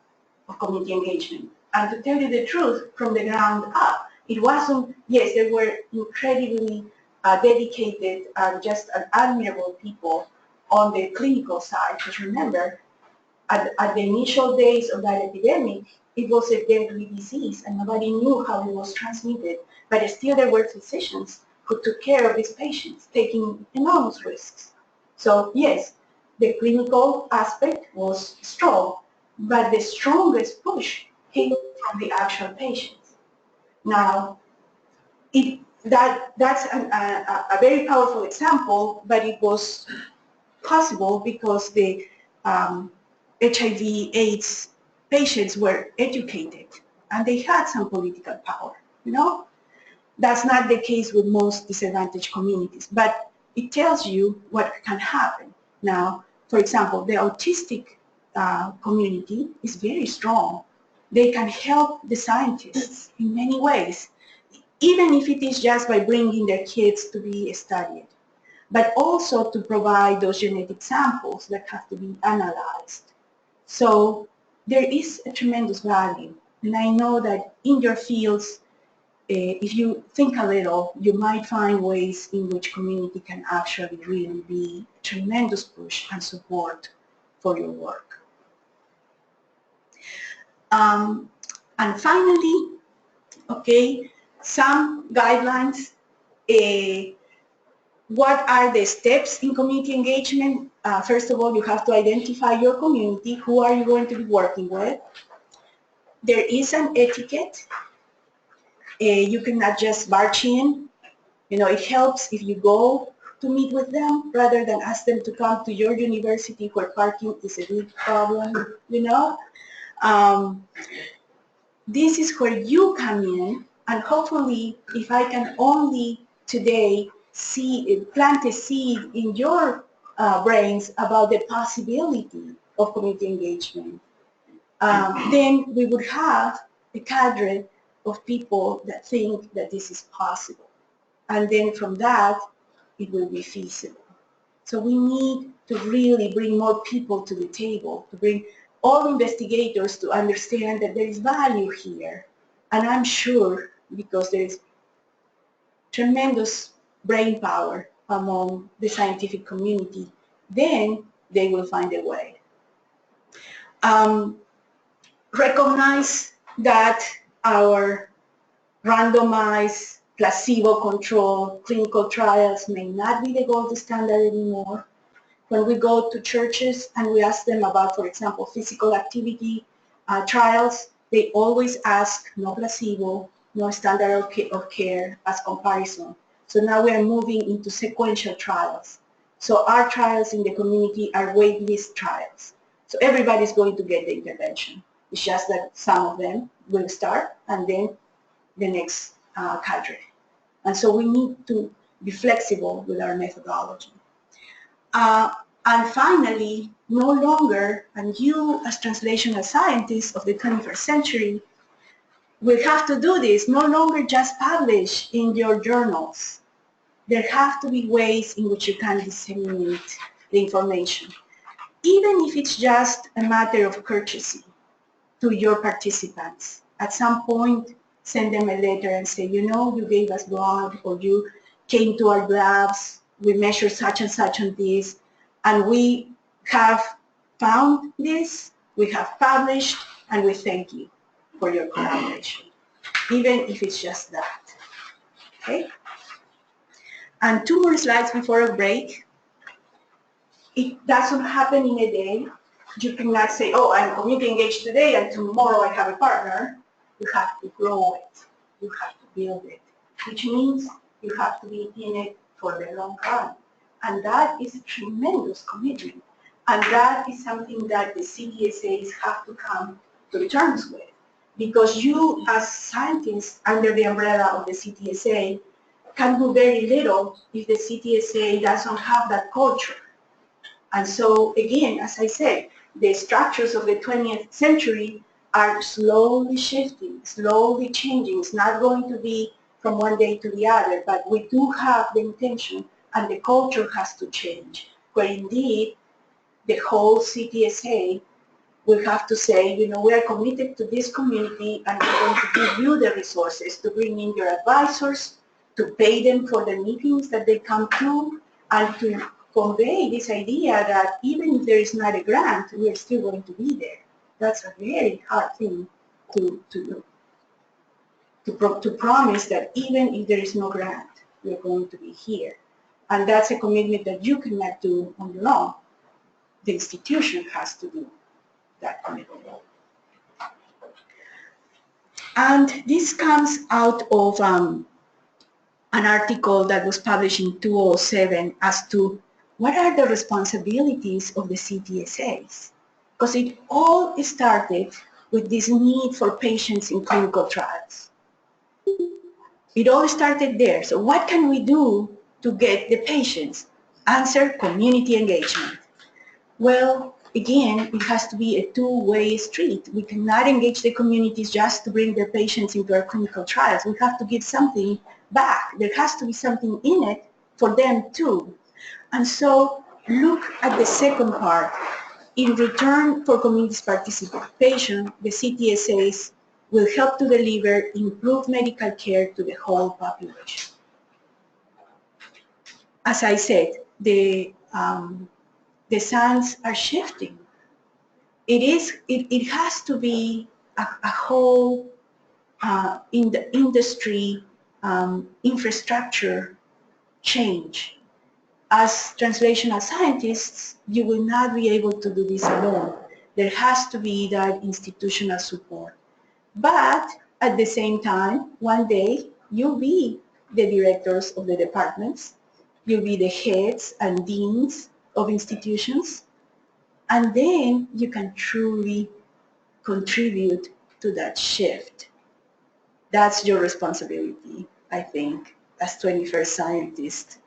of community engagement. And to tell you the truth, from the ground up, it wasn't, yes, there were incredibly dedicated and just admirable people on the clinical side. Because remember, at the initial days of that epidemic, it was a deadly disease and nobody knew how it was transmitted. But still there were physicians who took care of these patients, taking enormous risks. So yes, the clinical aspect was strong, but the strongest push came from the actual patients. Now, that's a very powerful example, but it was possible because the HIV/AIDS patients were educated and they had some political power, you know? That's not the case with most disadvantaged communities, but it tells you what can happen. Now, for example, the autistic community is very strong. They can help the scientists in many ways, even if it is just by bringing their kids to be studied. but also to provide those genetic samples that have to be analyzed. So there is a tremendous value. And I know that in your fields, if you think a little, you might find ways in which community can actually really be a tremendous push and support for your work. And finally, okay, some guidelines. What are the steps in community engagement? First of all, you have to identify your community. Who are you going to be working with? There is an etiquette. You cannot just barge in. You know, it helps if you go to meet with them rather than ask them to come to your university where parking is a big problem, you know. This is where you come in, and hopefully if I can only today plant a seed in your brains about the possibility of community engagement, then we would have a cadre of people that think that this is possible. And then from that, it will be feasible. So we need to really bring more people to the table, to bring all investigators to understand that there is value here. And I'm sure, because there is tremendous brain power among the scientific community, then they will find a way. Recognize that our randomized, placebo-controlled clinical trials may not be the gold standard anymore. When we go to churches and we ask them about, for example, physical activity trials, they always ask no placebo, no standard of care as comparison. So now we are moving into sequential trials. So our trials in the community are wait-list trials. So everybody's going to get the intervention. It's just that some of them will start and then the next cadre. And so we need to be flexible with our methodology. And finally, no longer, and you as translational scientists of the 21st century will have to do this, no longer just publish in your journals. There have to be ways in which you can disseminate the information, even if it's just a matter of courtesy to your participants. At some point, send them a letter and say, you know, you gave us blood, or you came to our labs, we measured such and such on this, and we have found this, we have published, and we thank you for your collaboration, even if it's just that. Okay? And 2 more slides before a break. It doesn't happen in a day. You cannot say, oh, I'm community engaged today and tomorrow I have a partner. You have to grow it. You have to build it, which means you have to be in it for the long run. And that is a tremendous commitment. And that is something that the CTSAs have to come to terms with. Because you, as scientists under the umbrella of the CTSA, can do very little if the CTSA doesn't have that culture. And so, again, as I said, the structures of the 20th century are slowly shifting, slowly changing. It's not going to be from one day to the other, but we do have the intention, and the culture has to change, where indeed the whole CTSA will have to say, you know, we are committed to this community and we're going to give you the resources to bring in your advisors, to pay them for the meetings that they come to, and to convey this idea that even if there is not a grant, we are still going to be there. That's a very hard thing to do. To promise that even if there is no grant, we're going to be here. And that's a commitment that you cannot do on your own. The institution has to do that commitment. And this comes out of an article that was published in 2007 as to what are the responsibilities of the CTSAs. Because it all started with this need for patients in clinical trials. It all started there. So what can we do to get the patients? Answer: community engagement. Well, again, it has to be a two-way street. We cannot engage the communities just to bring their patients into our clinical trials. We have to give something back. There has to be something in it for them too. And so look at the second part. In return for community's participation, the CTSAs will help to deliver improved medical care to the whole population. As I said, the sands are shifting. It has to be a whole in the industry infrastructure change. As translational scientists, you will not be able to do this alone. There has to be that institutional support. But at the same time, one day, you'll be the directors of the departments, you'll be the heads and deans of institutions, and then you can truly contribute to that shift. That's your responsibility, I think, as 21st scientists,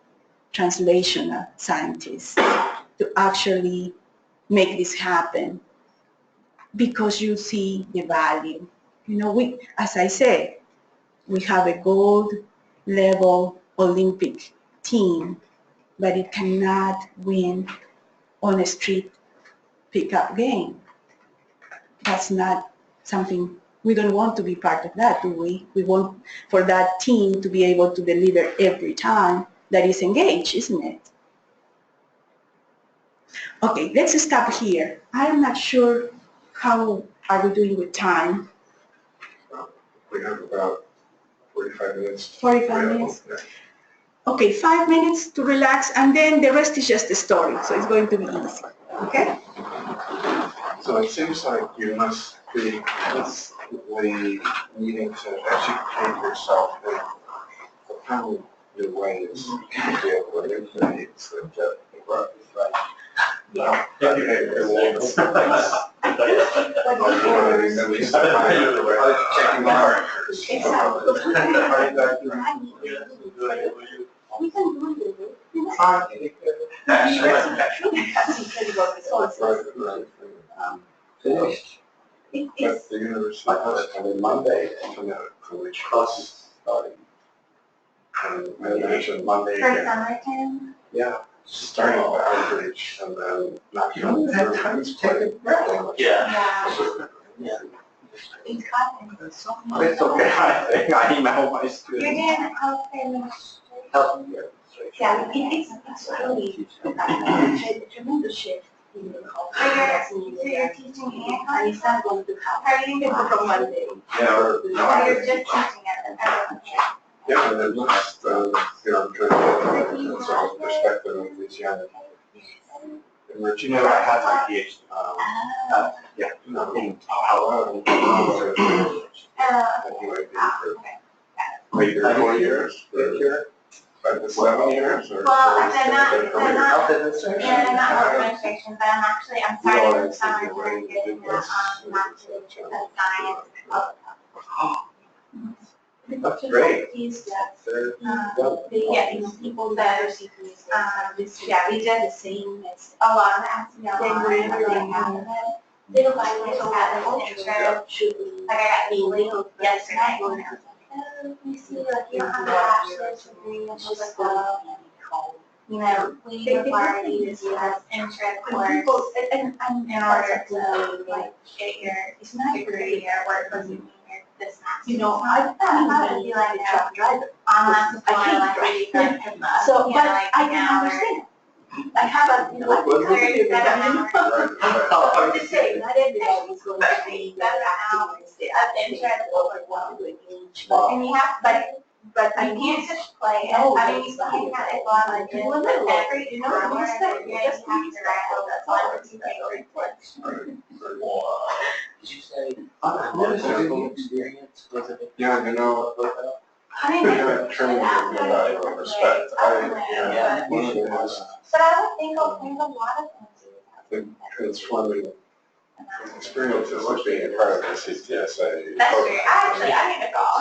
translational scientists, to actually make this happen because you see the value. You know, as I said, we have a gold level Olympic team, but it cannot win on a street pickup game. That's not something, we don't want to be part of that, do we? We want for that team to be able to deliver every time that is engaged, isn't it? Okay, let's stop here. I'm not sure how are we doing with time. We have about 45 minutes. 45 minutes? Okay, 5 minutes to relax, and then the rest is just a story, so it's going to be easy, okay? So it seems like you must be constantly needing to educate yourself in profound new ways to be able to influence the growth, right? Yeah. At least checking markers. We can do it. Finished. But the university has on Monday for which class starting. And I imagine Monday For again. summer term? Yeah, starting with outreach and then not going through time to take a break. Yeah. It's happening. It's okay, I email my You're students. doing healthcare administration? Help me here. Yeah, It's really a tremendous shift in the culture. so you're teaching and And it's not going to how happen are you doing? from Monday. Yeah, Or you're just teaching it? yeah, and then last, I'm trying to get the perspective of these young emerging. I had my PhD. Yeah, no, hello. Maybe 4 years, or 5 to 7 years, or? Well, they're not, Health administration? yeah, they're not health administration, but I'm starting in summer term getting that, master's of science and public health. That's great. Is that Yeah, people that are yeah, we did the same as a lot of that, you know, Then online, we're like, like, they don't like it, so had an intro, should we like I got be the link legal yesterday, and I was like, oh, you see, like, you don't have a bachelor's degree, and she's like, well, you know, we require you to have intro course and in order to, like, get your degree or work with your this master's. you know, I would be like a truck driver. online support, I can't like, drive. we from us, So, you but know, like, I an can hour. understand. I have a, you know, I Well, can There's 7 hours. So I'm just saying, not everybody's going to be that active. Of interest over one to engage. And you have, But you can't just play it, No, I mean, you that's can't fine. have it on like You will never, every, you know, hour, respect, you have just to write all that's the all. lines, you take reports. Did you say administrative experience was it? Yeah, you know, I to mean, have training in valuable respect, Yeah. one of the most but I would think there's a lot of things. transforming experiences of being a part of the CTSA. That's true, I need to call.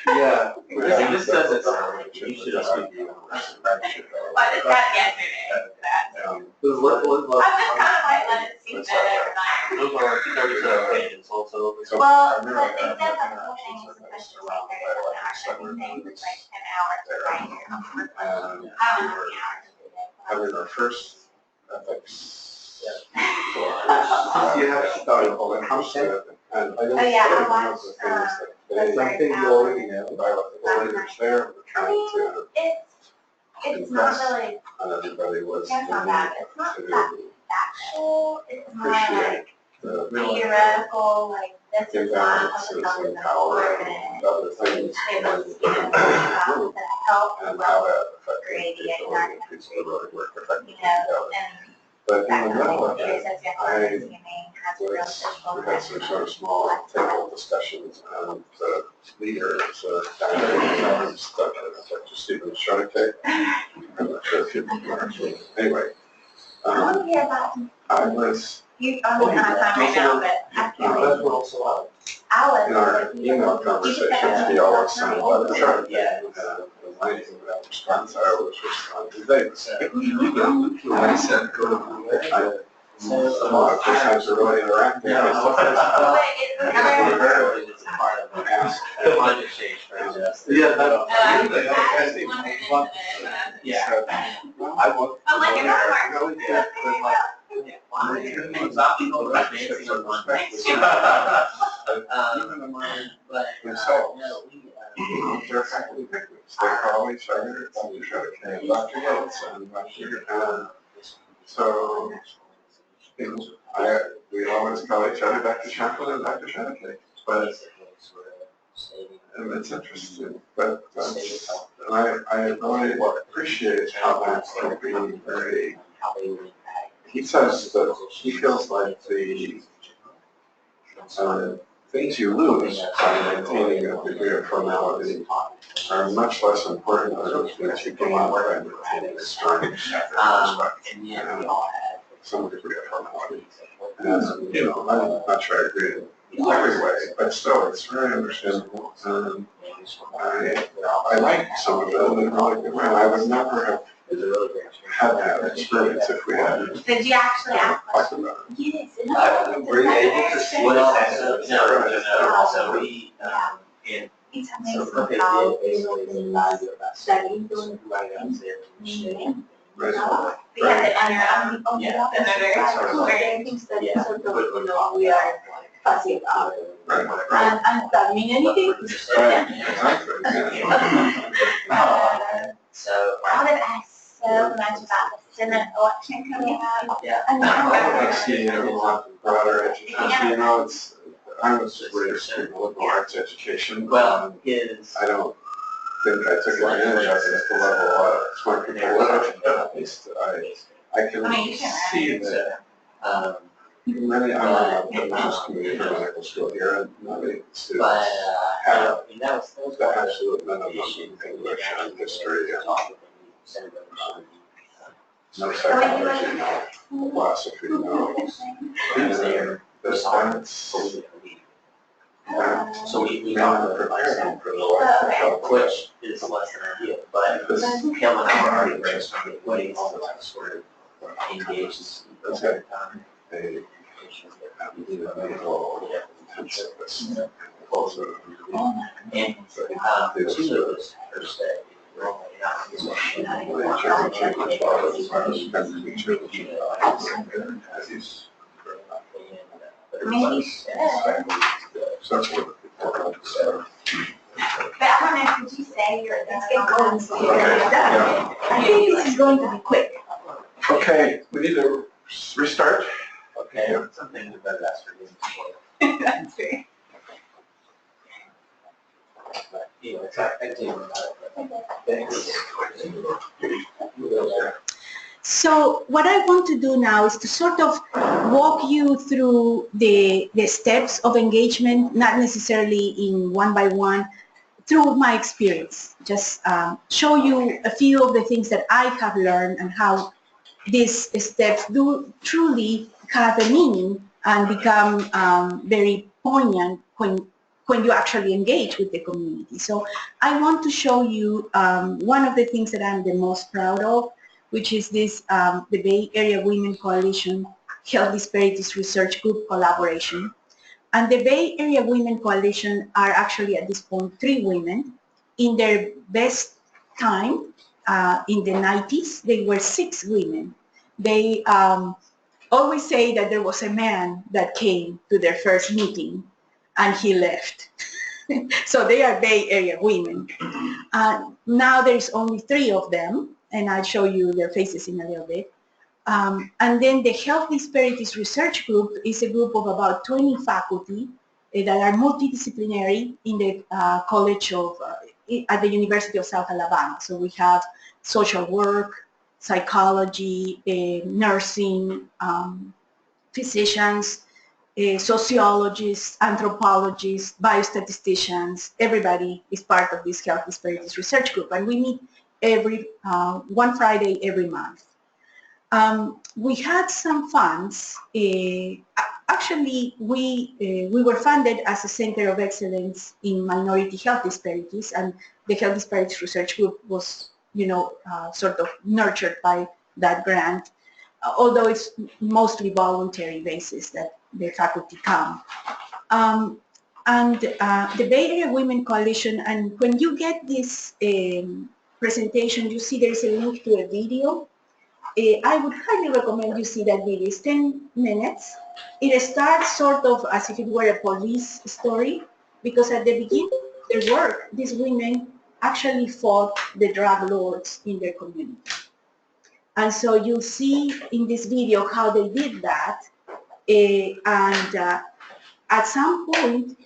Yeah. Yeah. This says it's, you should have seen the But it's not yesterday, that. Um, What, I'm just kind of like, let it seep in overnight. those are 37 pages also. so Well, I remember but it that says looking I'm at pushing this, is and supposed to it's take 37 hours, everything is like an hour to write your homework. And I don't know how many hours to do that. having our first ethics. Yeah. Valuable and homestead. And I Oh, yeah, I one of watched, the things that the they, thing you already know, by what the leaders there were I trying mean, to, it's not impress really, on everybody was the that's not bad, it's not need that to factual, it's more like appreciate the theoretical, like, this is not imbalance public in government power government. and other things It was, and that help how that affected create the it in ability our of people country, to really work effectively you know, together. and But in that the kind of middle of thing. it, Says yes, I CMA has a real social we had some sort of small table discussions, and the leader is a guy named Dr. Stephen Schoeneke. I'm not sure if you remember. Anyway, I want to hear about I was you. I don't have time right now, but I can't wait. also Alice. in our email conversations, we always send a letter chart. Yeah. My response, I always respond to things. I said, the first time to really interact. Yeah. But it's another. It's a part of it. Ask. Climate change, right? Yeah, I was wondering into it, but Yeah. I want. I'm like, it's hard. Really, yeah, but like, even in my, themselves, they're faculty picnics. They call each other, Dr. Schoeneke and Dr. Yates and Dr. So, you know, we always call each other Dr. Chaplin and Dr. Schoeneke, but, and it's interesting, but, and I really appreciate how that can be very, he says that he feels like the, things you lose by maintaining a degree of formality are much less important than those things you gain by maintaining a strong respect. And yet we all have Some degree of formality. And, you know, I'm not sure I agree in every way, but still, it's very understandable. I like some of them in a really good way. I would never have had that experience if we hadn't Did you actually ask talked questions? about it. Yes. Were you able to see what also we, in. It's So, amazing okay, how basically the value of that. studying doing Right out there. Right. because it under Yeah. very things that Yeah. sort of, you know, we are fussy about. Right, right. And that mean anything? Right, exactly. So. I would have asked so much about the Senate election coming up. Yeah. And I see a lot broader education, you know, I was raised in liberal arts education. Well, his. I don't think I took advantage of it at the level a lot of smart people would, but at least I can I mean, you can see that many, I'm in the business community for medical school here, and many students But, have I mean, that was the absolute minimum in English and history and no psychology, no philosophy, no. And that's, So we may not prepare them for the life of health. which is less than ideal, but Because him and I were already brainstorming ways to sort of engage that's a medical intensivist. Also, and two of those first day, we're only not. Maybe should. So that's what. But I don't know, could you say you're, let's get going so you're Okay, done. I think this is going to be quick. Okay, we need to restart. Okay, something to better ask for you. That's fair. But, you know, it's I do. Thanks. So what I want to do now is to sort of walk you through the steps of engagement, not necessarily in one by one, through my experience. Just show you a few of the things that I have learned and how these steps do truly have a meaning and become very poignant when you actually engage with the community. So I want to show you one of the things that I'm the most proud of, which is this, the Bay Area Women Coalition Health Disparities Research Group collaboration. And the Bay Area Women Coalition are actually at this point 3 women in their best time in the 90s, they were 6 women. They always say that there was a man that came to their first meeting and he left. So they are Bay Area women. Now there's only 3 of them, and I'll show you their faces in a little bit. And then the Health Disparities Research Group is a group of about 20 faculty that are multidisciplinary in the College of, at the University of South Alabama. So we have social work, psychology, nursing, physicians, sociologists, anthropologists, biostatisticians. Everybody is part of this Health Disparities Research Group, and we meet every one Friday every month. We had some funds. Actually, we were funded as a Center of Excellence in Minority Health Disparities, and the Health Disparities Research Group was, sort of nurtured by that grant, although it's mostly voluntary basis that the faculty come. And the Bay Area Women Coalition, and when you get this presentation, you see there's a link to a video. I would highly recommend you see that video. It's 10 minutes. It starts sort of as if it were a police story, because at the beginning of their work, these women actually fought the drug lords in their community. And so you'll see in this video how they did that. At some point,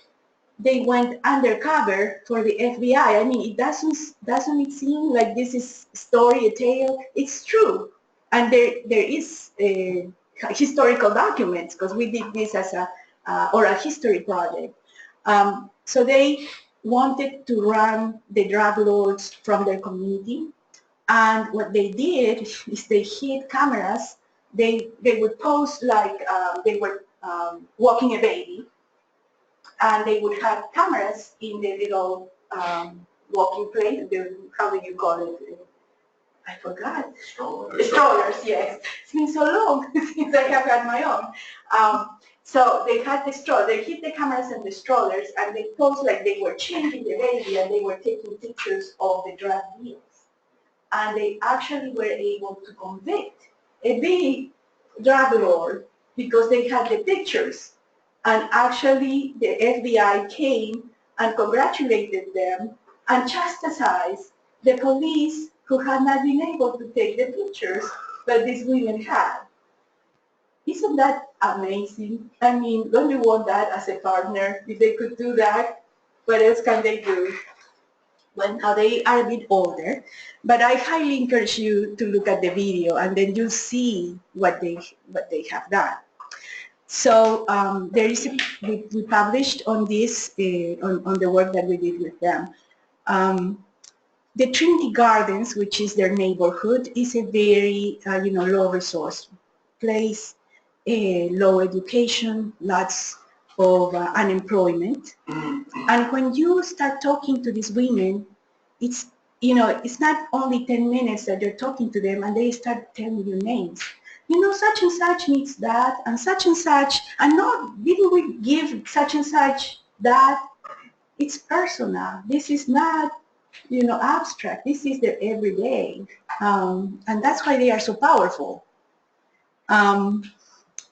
they went undercover for the FBI. I mean, doesn't it seem like this is story, a tale? It's true. And there is historical documents, because we did this as a oral history project. So they wanted to run the drug lords from their community. And what they did is they hid cameras. They would pose like they were walking a baby. And they would have cameras in the little walking plane. How do you call it? I forgot. Strollers, yes. It's been so long since I have had my own. So they had the stroller. They hid the cameras and the strollers, and they posed like they were changing the baby, and they were taking pictures of the drug deals. And they actually were able to convict a big drug lord because they had the pictures. And actually, the FBI came and congratulated them and chastised the police who had not been able to take the pictures that these women had. Isn't that amazing? I mean, don't you want that as a partner? If they could do that, what else can they do? Well, now they are a bit older, but I highly encourage you to look at the video, and then you'll see what they have done. So we published on this, on the work that we did with them. The Trinity Gardens, which is their neighborhood, is a very, low resource place, low education, lots of unemployment. And when you start talking to these women, it's not only 10 minutes that you're talking to them, and they start telling you names. Such and such needs that, and such, and no, didn't we give such and such that? It's personal. This is not, abstract. This is their everyday. And that's why they are so powerful.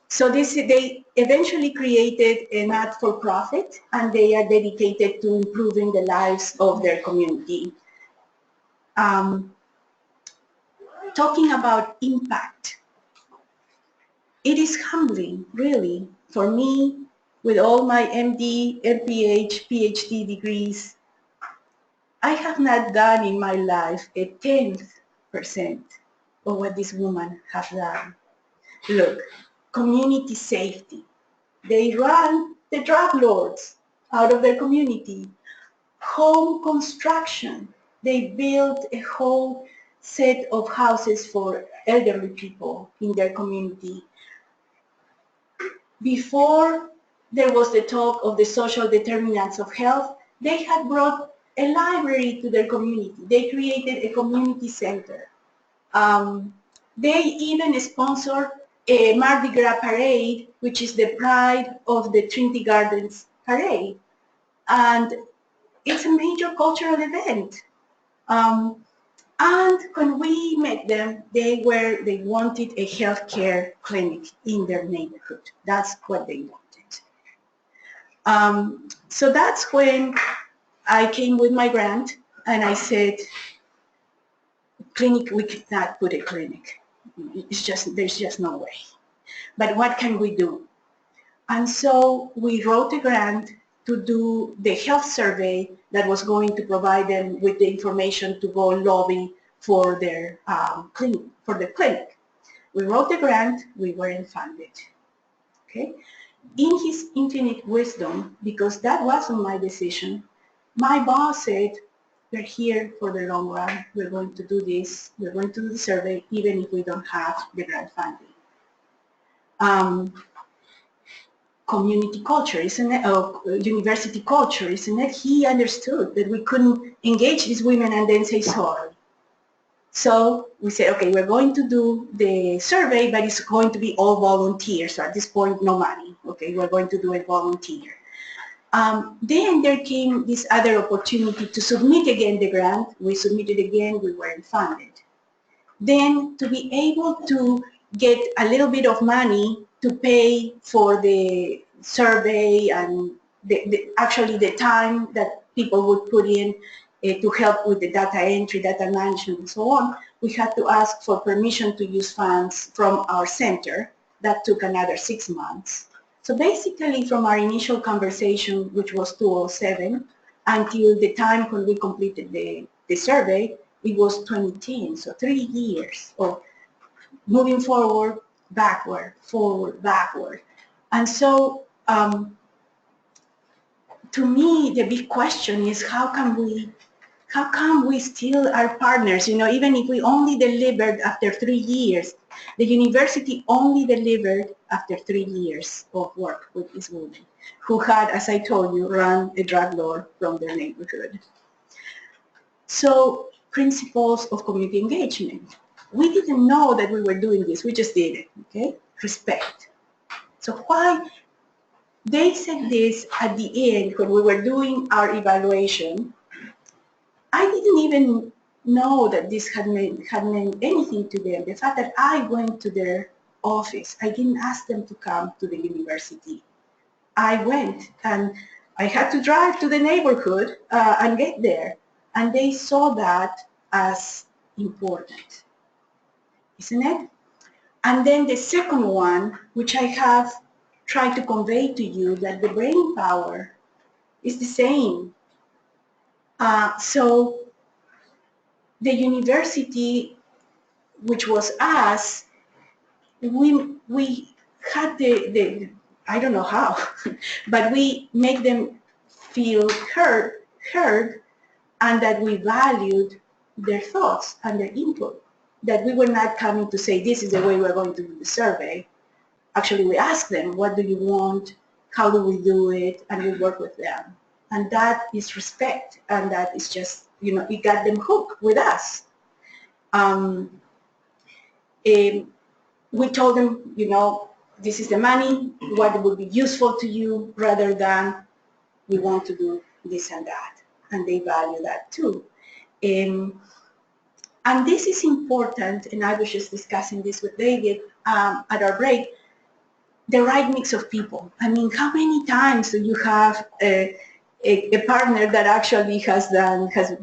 So they eventually created a not-for-profit, and they are dedicated to improving the lives of their community. Talking about impact, it is humbling, really, for me, with all my MD, MPH, PhD degrees. I have not done in my life a 10% of what this woman has done. Look, community safety. They run the drug lords out of their community. Home construction. They built a whole set of houses for elderly people in their community. Before there was the talk of the social determinants of health, they had brought a library to their community. They created a community center. They even sponsored a Mardi Gras parade, which is the pride of the Trinity Gardens parade. And it's a major cultural event. And when we met them, they wanted a healthcare clinic in their neighborhood. That's what they wanted. So that's when I came with my grant and I said, clinic, we cannot put a clinic. There's just no way. But what can we do? And so we wrote a grant to do the health survey that was going to provide them with the information to go lobby for their clinic, for the clinic. We wrote the grant, we weren't funded. Okay? In his infinite wisdom, because that wasn't my decision, my boss said, we're here for the long run, we're going to do this, we're going to do the survey even if we don't have the grant funding. Community culture, isn't it? University culture, isn't it? He understood that we couldn't engage these women and then say sorry. So we said, okay, we're going to do the survey, but it's going to be all volunteers. So at this point, no money. Okay, we're going to do it volunteer. Then there came this other opportunity to submit again the grant. We submitted again, we weren't funded. Then to be able to get a little bit of money to pay for the survey and actually the time that people would put in to help with the data entry, data management, and so on, we had to ask for permission to use funds from our center. That took another 6 months. So basically from our initial conversation, which was 2007, until the time when we completed the survey, it was 2010, so 3 years of moving forward, backward, forward, backward. And so to me, the big question is how come we still are partners? You know, even if we only delivered after 3 years, the university only delivered after 3 years of work with these women who had, as I told you, run a drug lord from their neighborhood. So principles of community engagement. We didn't know that we were doing this. We just did it, okay? Respect. So why? They said this at the end when we were doing our evaluation. I didn't even know that this had meant anything to them. The fact that I went to their office, I didn't ask them to come to the university. I went and I had to drive to the neighborhood and get there. And they saw that as important, isn't it? And then the second one, which I have tried to convey to you, that the brain power is the same. So the university, which was us, we had the I don't know how, but we make them feel heard, and that we valued their thoughts and their input, that we were not coming to say, this is the way we're going to do the survey. Actually, we ask them, what do you want? How do we do it? And we work with them. And that is respect. And that is just, you know, it got them hooked with us. We told them, you know, this is the money, what would be useful to you, rather than we want to do this and that. And they value that too. And this is important, and I was just discussing this with David at our break, the right mix of people. I mean, how many times do you have a partner that actually has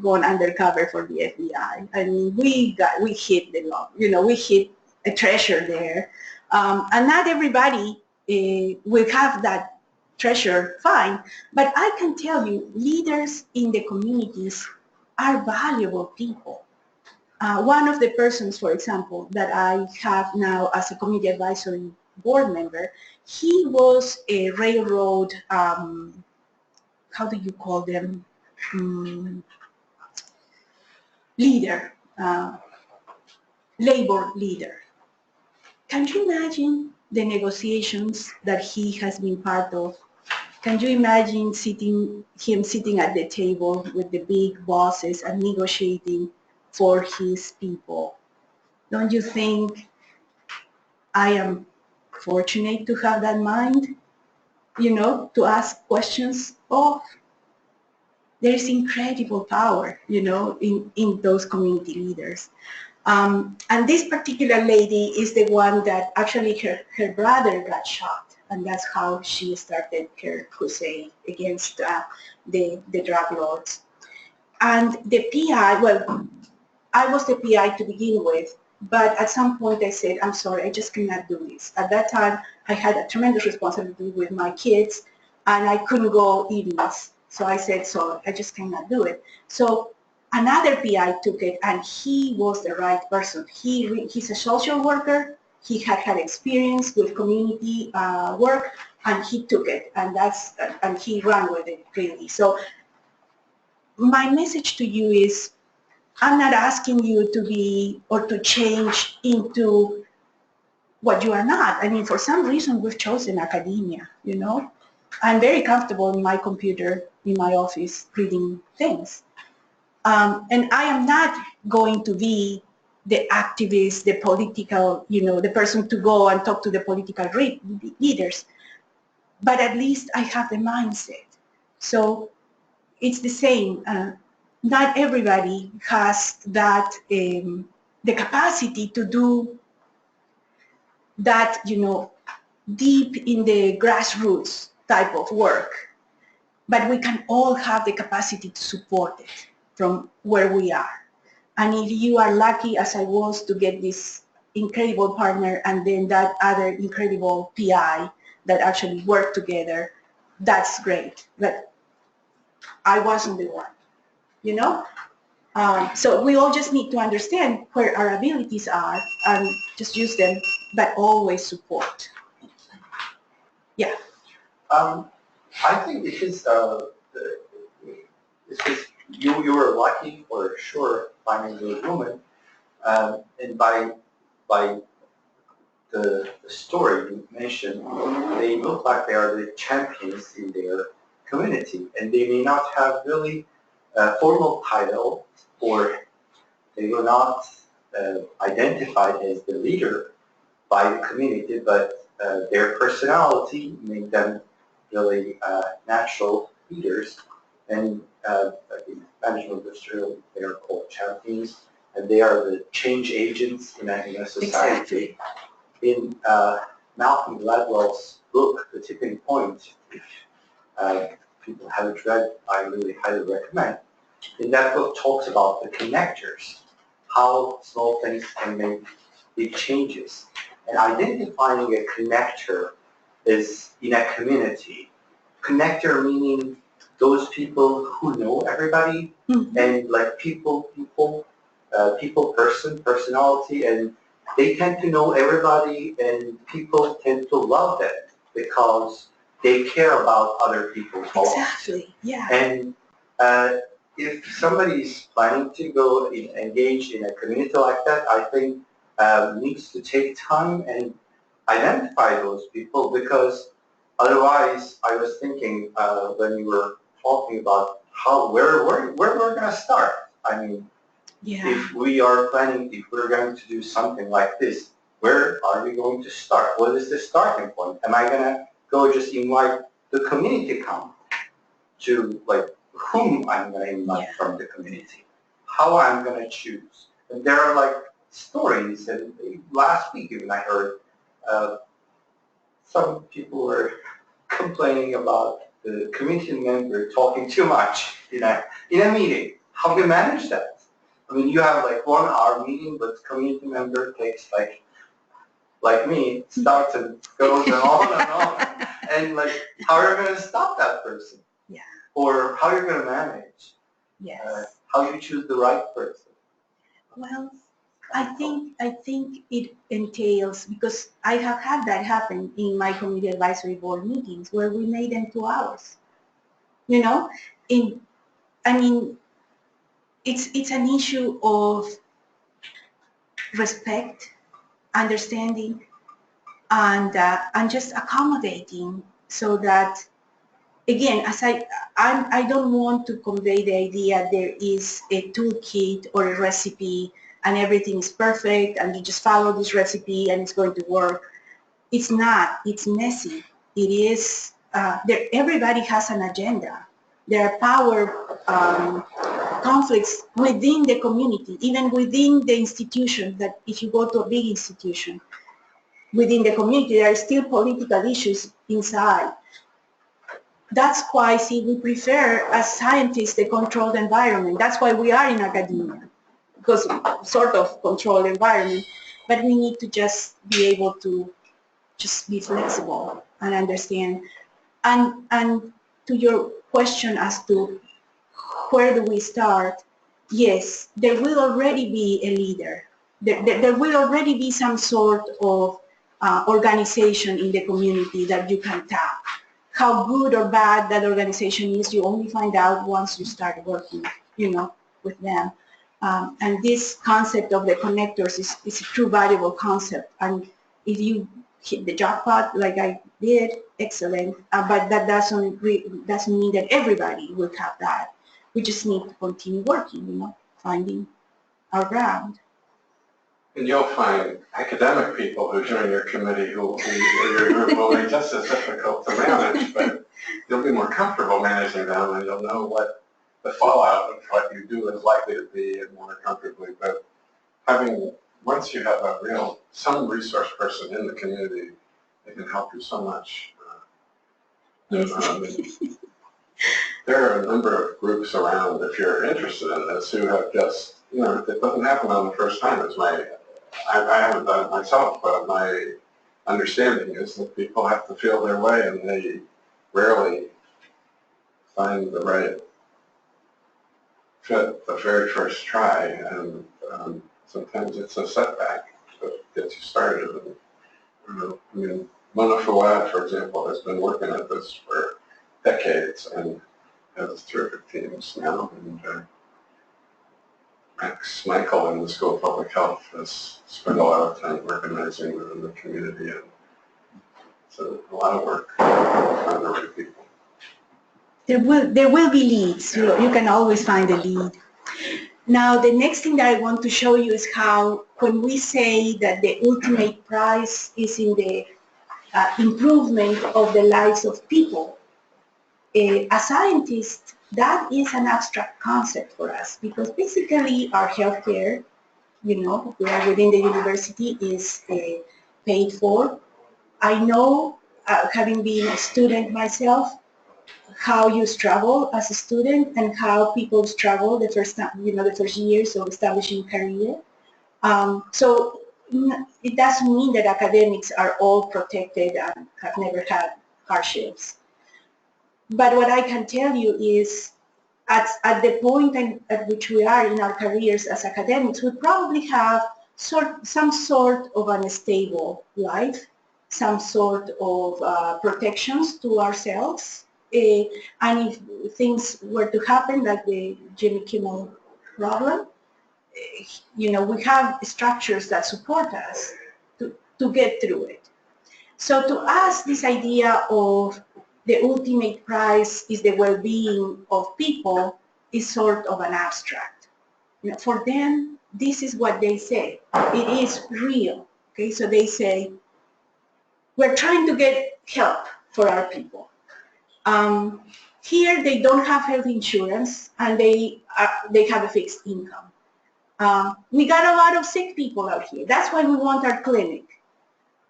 gone undercover for the FBI? I mean, we hit the love, you know, we hit a treasure there. And not everybody will have that treasure, fine. But I can tell you, leaders in the communities are valuable people. One of the persons, for example, that I have now as a community advisory board member, he was a railroad, how do you call them, leader, labor leader. Can you imagine the negotiations that he has been part of? Can you imagine him sitting at the table with the big bosses and negotiating for his people? Don't you think I am fortunate to have that mind, you know, to ask questions of? there is incredible power, you know, in those community leaders. And this particular lady is the one that actually her brother got shot, and that's how she started her crusade against the drug lords. And the PI, well, I was the PI to begin with, but at some point I said, I'm sorry, I just cannot do this. At that time, I had a tremendous responsibility with my kids, and I couldn't go evenings. So I said, sorry, I just cannot do it. So another PI took it, and he was the right person. He's a social worker. He had experience with community work, and he took it, and he ran with it really. So my message to you is, I'm not asking you to be or to change into what you are not. I mean, for some reason, we've chosen academia, you know. I'm very comfortable in my computer, in my office, reading things. And I am not going to be the activist, the political, you know, the person to go and talk to the political leaders. But at least I have the mindset. So it's the same. Not everybody has that the capacity to do that, you know, deep in the grassroots type of work. But we can all have the capacity to support it from where we are. And if you are lucky, as I was, to get this incredible partner and then that other incredible PI that actually work together, that's great. But I wasn't the one, you know? So we all just need to understand where our abilities are and just use them, but always support. Yeah. I think because you were lucky for sure finding those women, and by the story you mentioned, they look like they are the champions in their community, and they may not have really a formal title, or they were not identified as the leader by the community, but their personality made them really natural leaders. And in management industry, they are called champions, and they are the change agents in a society. Exactly. In Malcolm Gladwell's book, The Tipping Point, if people haven't read, I really highly recommend. In that book talks about the connectors, how small things can make big changes. And identifying a connector is in a community. Connector meaning those people who know everybody, and like personality, and they tend to know everybody, and people tend to love them because they care about other people a lot. Exactly. Yeah. And if somebody is planning to go engage in a community like that, I think needs to take time and identify those people, because otherwise, I was thinking when you were talking about where we're going to start. I mean, Yeah. if we are planning, if we're going to do something like this, where are we going to start? What is the starting point? Am I going to go just invite the community come to, like, whom I'm going to invite from the community? How I'm going to choose? And there are like stories, and last week even I heard some people were complaining about the community member talking too much in a meeting. How do you manage that? I mean, you have like 1 hour meeting, but community member takes like me, starts and goes and on and on. And like, how are you going to stop that person? Yeah. Or how are you going to manage? Yes. How you choose the right person? Well, I think it entails, because I have had that happen in my community advisory board meetings where we made them 2 hours. You know, I mean, it's an issue of respect, understanding, and just accommodating, so that, again, as I don't want to convey the idea there is a toolkit or a recipe and everything is perfect and you just follow this recipe and it's going to work. It's not. It's messy. It is. Everybody has an agenda, There are power conflicts within the community, even within the institution, that if you go to a big institution, within the community, there are still political issues inside. That's why, see, we prefer, as scientists, the controlled environment. That's why we are in academia, because sort of controlled environment, but we need to just be able to just be flexible and understand. And to your question as to where do we start, yes, there will already be a leader. There will already be some sort of organization in the community that you can tap. How good or bad that organization is, you only find out once you start working, with them. And this concept of the connectors is a true valuable concept. And if you hit the jackpot like I did, excellent. But that doesn't mean that everybody will have that. We just need to continue working, finding our ground. And you'll find academic people who join your committee who your group will be just as difficult to manage, but you'll be more comfortable managing them, and you'll know what the fallout of what you do is likely to be, and more comfortably. But once you have some resource person in the community, it can help you so much. Yes. There are a number of groups around, if you're interested in this, who have just, it doesn't happen on the first time. I haven't done it myself, but my understanding is that people have to feel their way, and they rarely find the right fit the very first try, and sometimes it's a setback that gets you started. And, Mona Fawad, for example, has been working at this for decades and has terrific teams now. And Max Michael in the School of Public Health has spent a lot of time organizing within the community, and so a lot of work to find the right people. There will be leads. You can always find a lead. Now, the next thing that I want to show you is how, when we say that the ultimate prize is in the improvement of the lives of people, as scientists, that is an abstract concept for us, because basically our healthcare, we are within the university, is paid for. I know, having been a student myself, how you struggle as a student and how people struggle the first time, the first years of establishing career. So it doesn't mean that academics are all protected and have never had hardships. But what I can tell you is, at the point at which we are in our careers as academics, we probably have some sort of unstable life, some sort of protections to ourselves. And if things were to happen, like the Jimmy Kimmel problem, we have structures that support us to get through it. So to us, this idea of the ultimate prize is the well-being of people is sort of an abstract. For them, this is what they say. It is real. Okay, so they say, we're trying to get help for our people. Here, they don't have health insurance, and they have a fixed income. We got a lot of sick people out here. That's why we want our clinic.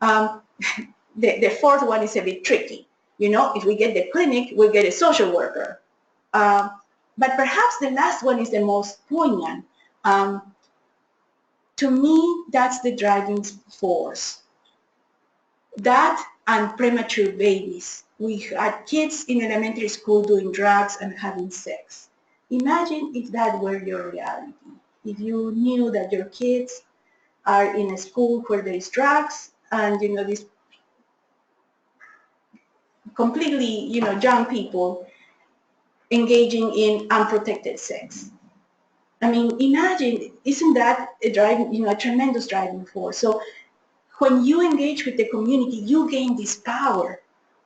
The fourth one is a bit tricky. If we get the clinic, we'll get a social worker. But perhaps the last one is the most poignant. To me, that's the driving force. That and premature babies. We had kids in elementary school doing drugs and having sex. Imagine if that were your reality. If you knew that your kids are in a school where there is drugs and, these completely, young people engaging in unprotected sex. I mean, imagine, isn't that a tremendous driving force? So when you engage with the community, you gain this power.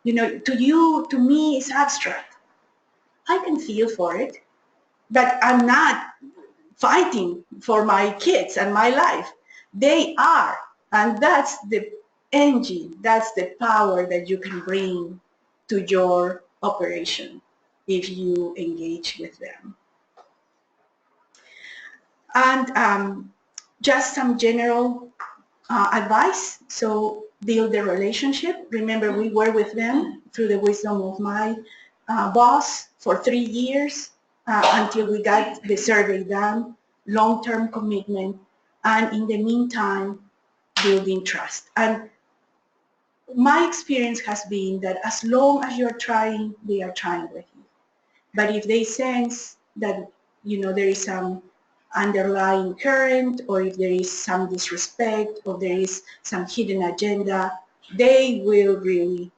To me, it's abstract. I can feel for it, but I'm not fighting for my kids and my life. They are, and that's the engine, that's the power that you can bring to your operation. if you engage with them. And just some general advice. So build the relationship. Remember, we were with them through the wisdom of my boss for 3 years until we got the survey done, long-term commitment, and in the meantime, building trust. And my experience has been that as long as you're trying, they are trying with you. But if they sense that, there is some underlying current, or if there is some disrespect, or there is some hidden agenda, they will really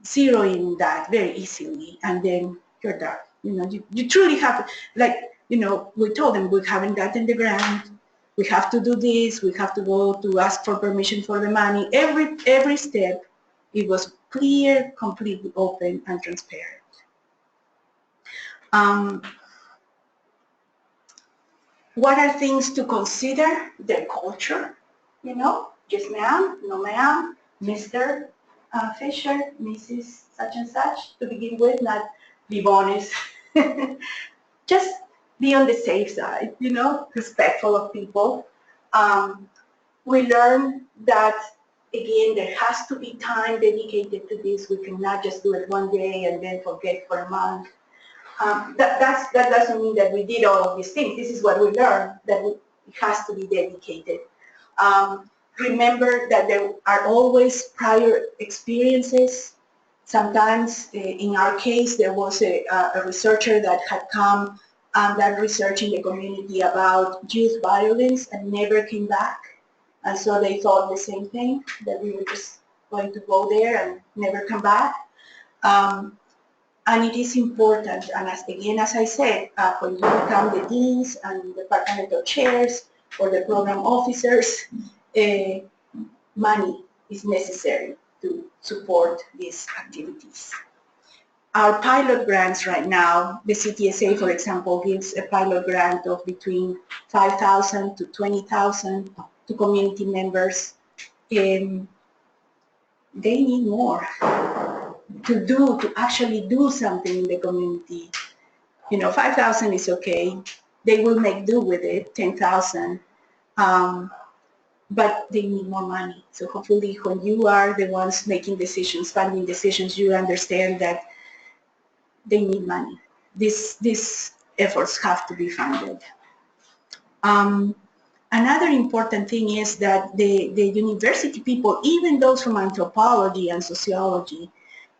zero in that very easily, and then you're done. You truly have, we told them we haven't gotten the grant, we have to do this, we have to go to ask for permission for the money. Every step, it was clear, completely open, and transparent. What are things to consider? Their culture, yes ma'am, no ma'am, Mr. Fisher, Mrs. such and such, to begin with, not be bonus. Just be on the safe side, respectful of people. We learned that, again, there has to be time dedicated to this. We cannot just do it one day and then forget for a month. That doesn't mean that we did all of these things. This is what we learned, that it has to be dedicated. Remember that there are always prior experiences. Sometimes, in our case, there was a researcher that had come and done research in the community about youth violence and never came back. And so they thought the same thing, that we were just going to go there and never come back. And it is important, and as I said, when you become the deans and departmental chairs or the program officers, money is necessary to support these activities. Our pilot grants right now, the CTSA, for example, gives a pilot grant of between $5,000 to $20,000 to community members. They need more to actually do something in the community. 5,000 is okay. They will make do with it, 10,000. But they need more money. So hopefully when you are the ones making decisions, funding decisions, you understand that they need money. These efforts have to be funded. Another important thing is that the university people, even those from anthropology and sociology,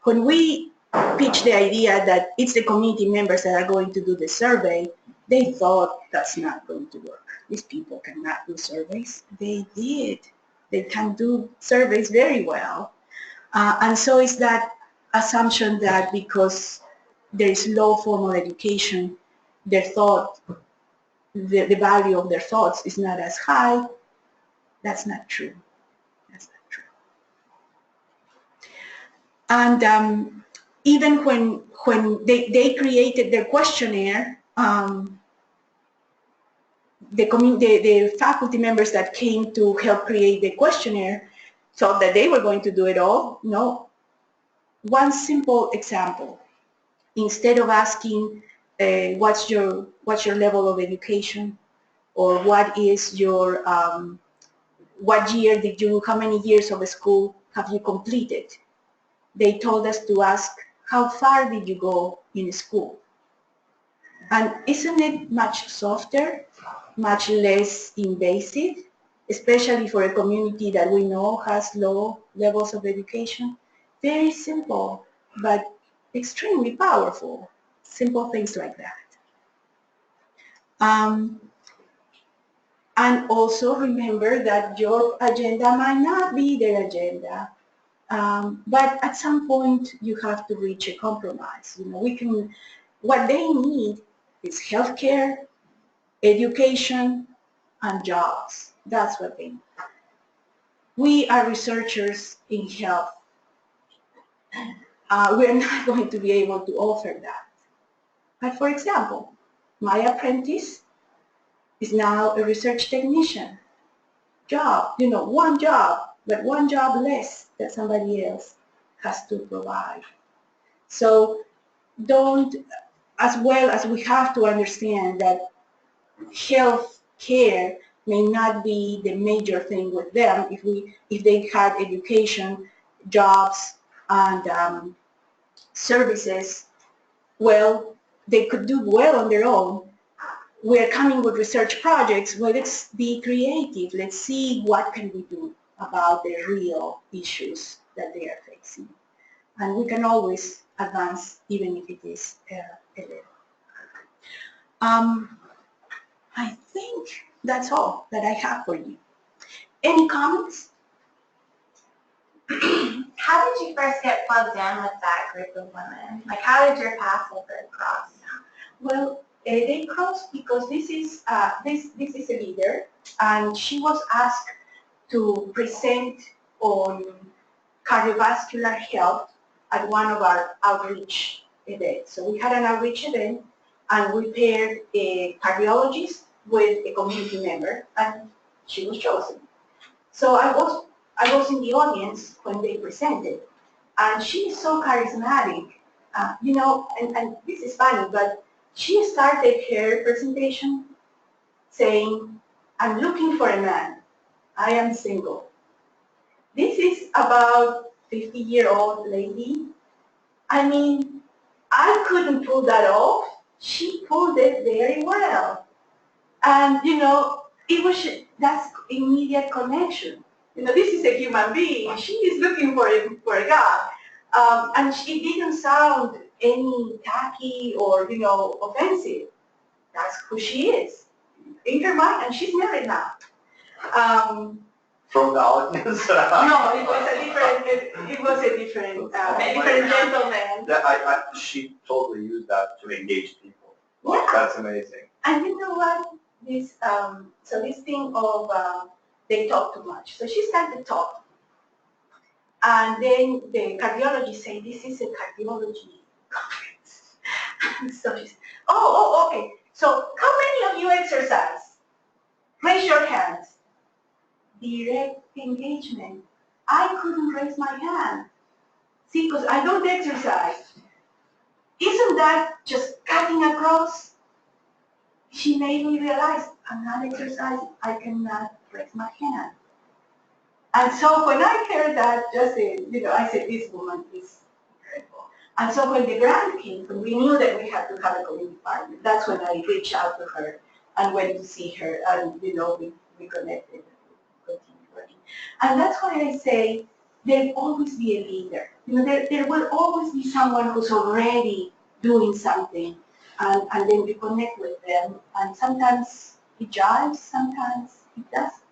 when we pitch the idea that it's the community members that are going to do the survey, they thought that's not going to work. These people cannot do surveys. They did. They can do surveys very well. And so it's that assumption that because there is low formal education, their thought, the value of their thoughts is not as high. That's not true. That's not true. And even when they created their questionnaire, the faculty members that came to help create the questionnaire thought that they were going to do it all. No. One simple example. Instead of asking what's your level of education, or what is your what year did you, how many years of school have you completed, they told us to ask how far did you go in school. And isn't it much softer, much less invasive, especially for a community that we know has low levels of education? Very simple, but extremely powerful. Simple things like that. And also remember that your agenda might not be their agenda, but at some point you have to reach a compromise. What they need is healthcare, education, and jobs. That's what they need. We are researchers in health. We're not going to be able to offer that. But for example, my apprentice is now a research technician. Job, one job, but one job less that somebody else has to provide. So don't, as well as we have to understand that health care may not be the major thing with them if they had education, jobs, and services. Well, they could do well on their own. We're coming with research projects. Well, let's be creative. Let's see what can we do about the real issues that they are facing. And we can always advance, even if it is a little. I think that's all that I have for you. Any comments? How did you first get plugged in with that group of women? Like, how did your pathway cross? Well, they crossed because this is a leader, and she was asked to present on cardiovascular health at one of our outreach events. So we had an outreach event, and we paired a cardiologist with a community member, and she was chosen. So I was in the audience when they presented, and she is so charismatic, and this is funny, but she started her presentation saying, "I'm looking for a man. I am single." This is about 50-year-old lady. I mean, I couldn't pull that off. She pulled it very well. And, that's immediate connection. This is a human being. She is looking for a guy. And she didn't sound any tacky or, offensive. That's who she is in her mind, and she's married now. From the audience? No, it was a different gentleman. Yeah, she totally used that to engage people. Wow, Yeah. that's amazing. And you know what? This thing of they talk too much. So she started talking. And then the cardiologist said, "This is a cardiology conference." So she said, okay. So how many of you exercise? Raise your hands. Direct engagement. I couldn't raise my hand. See, because I don't exercise. Isn't that just cutting across? She made me realize I'm not exercising. I cannot raise my hand. And so when I heard that, I said, this woman is incredible. And so when the grant came, when we knew that we had to have a community partner, that's when I reached out to her and went to see her, and we connected and continued working. And that's why I say there'll always be a leader. There will always be someone who's already doing something, and then you connect with them, and sometimes it jives, sometimes it doesn't.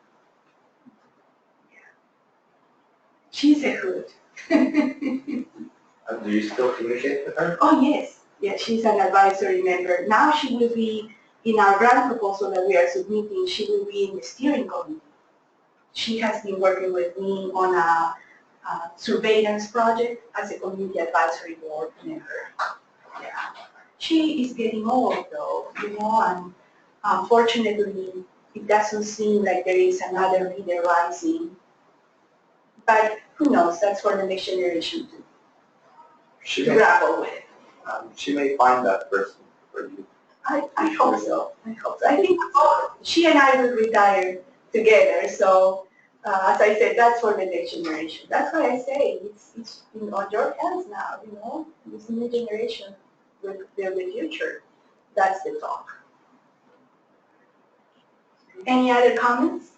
She's a hoot. Do you still communicate with her? Oh, yes. Yeah, she's an advisory member. Now she will be, in our grant proposal that we are submitting, she will be in the steering committee. She has been working with me on a surveillance project as a community advisory board member. Yeah. She is getting old, though, and unfortunately, it doesn't seem like there is another leader rising. But who knows? That's for the next generation to grapple with. She may find that person for you. I hope so. I think she and I will retire together. So, as I said, that's for the next generation. That's why I say it's on your hands now. This new generation will build the future. That's the talk. Any other comments?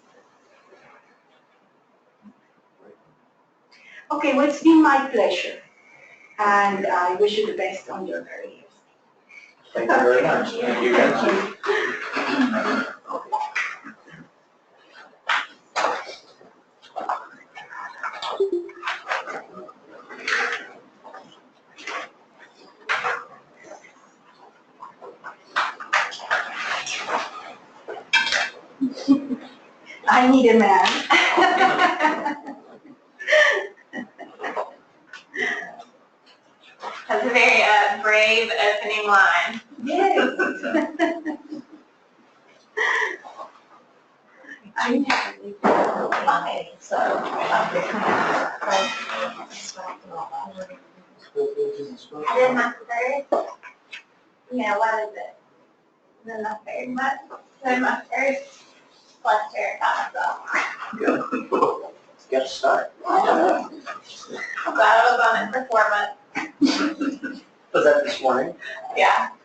Okay, well, it's been my pleasure, and I wish you the best on your careers. Thank you very much. Thank you. I need a man. That's a very brave opening line. Yes. Okay, so, I did my first, what is it? Then my third month, then my first cluster got myself. Got to start. So I was on it for 4 months. Was that this morning? Yeah.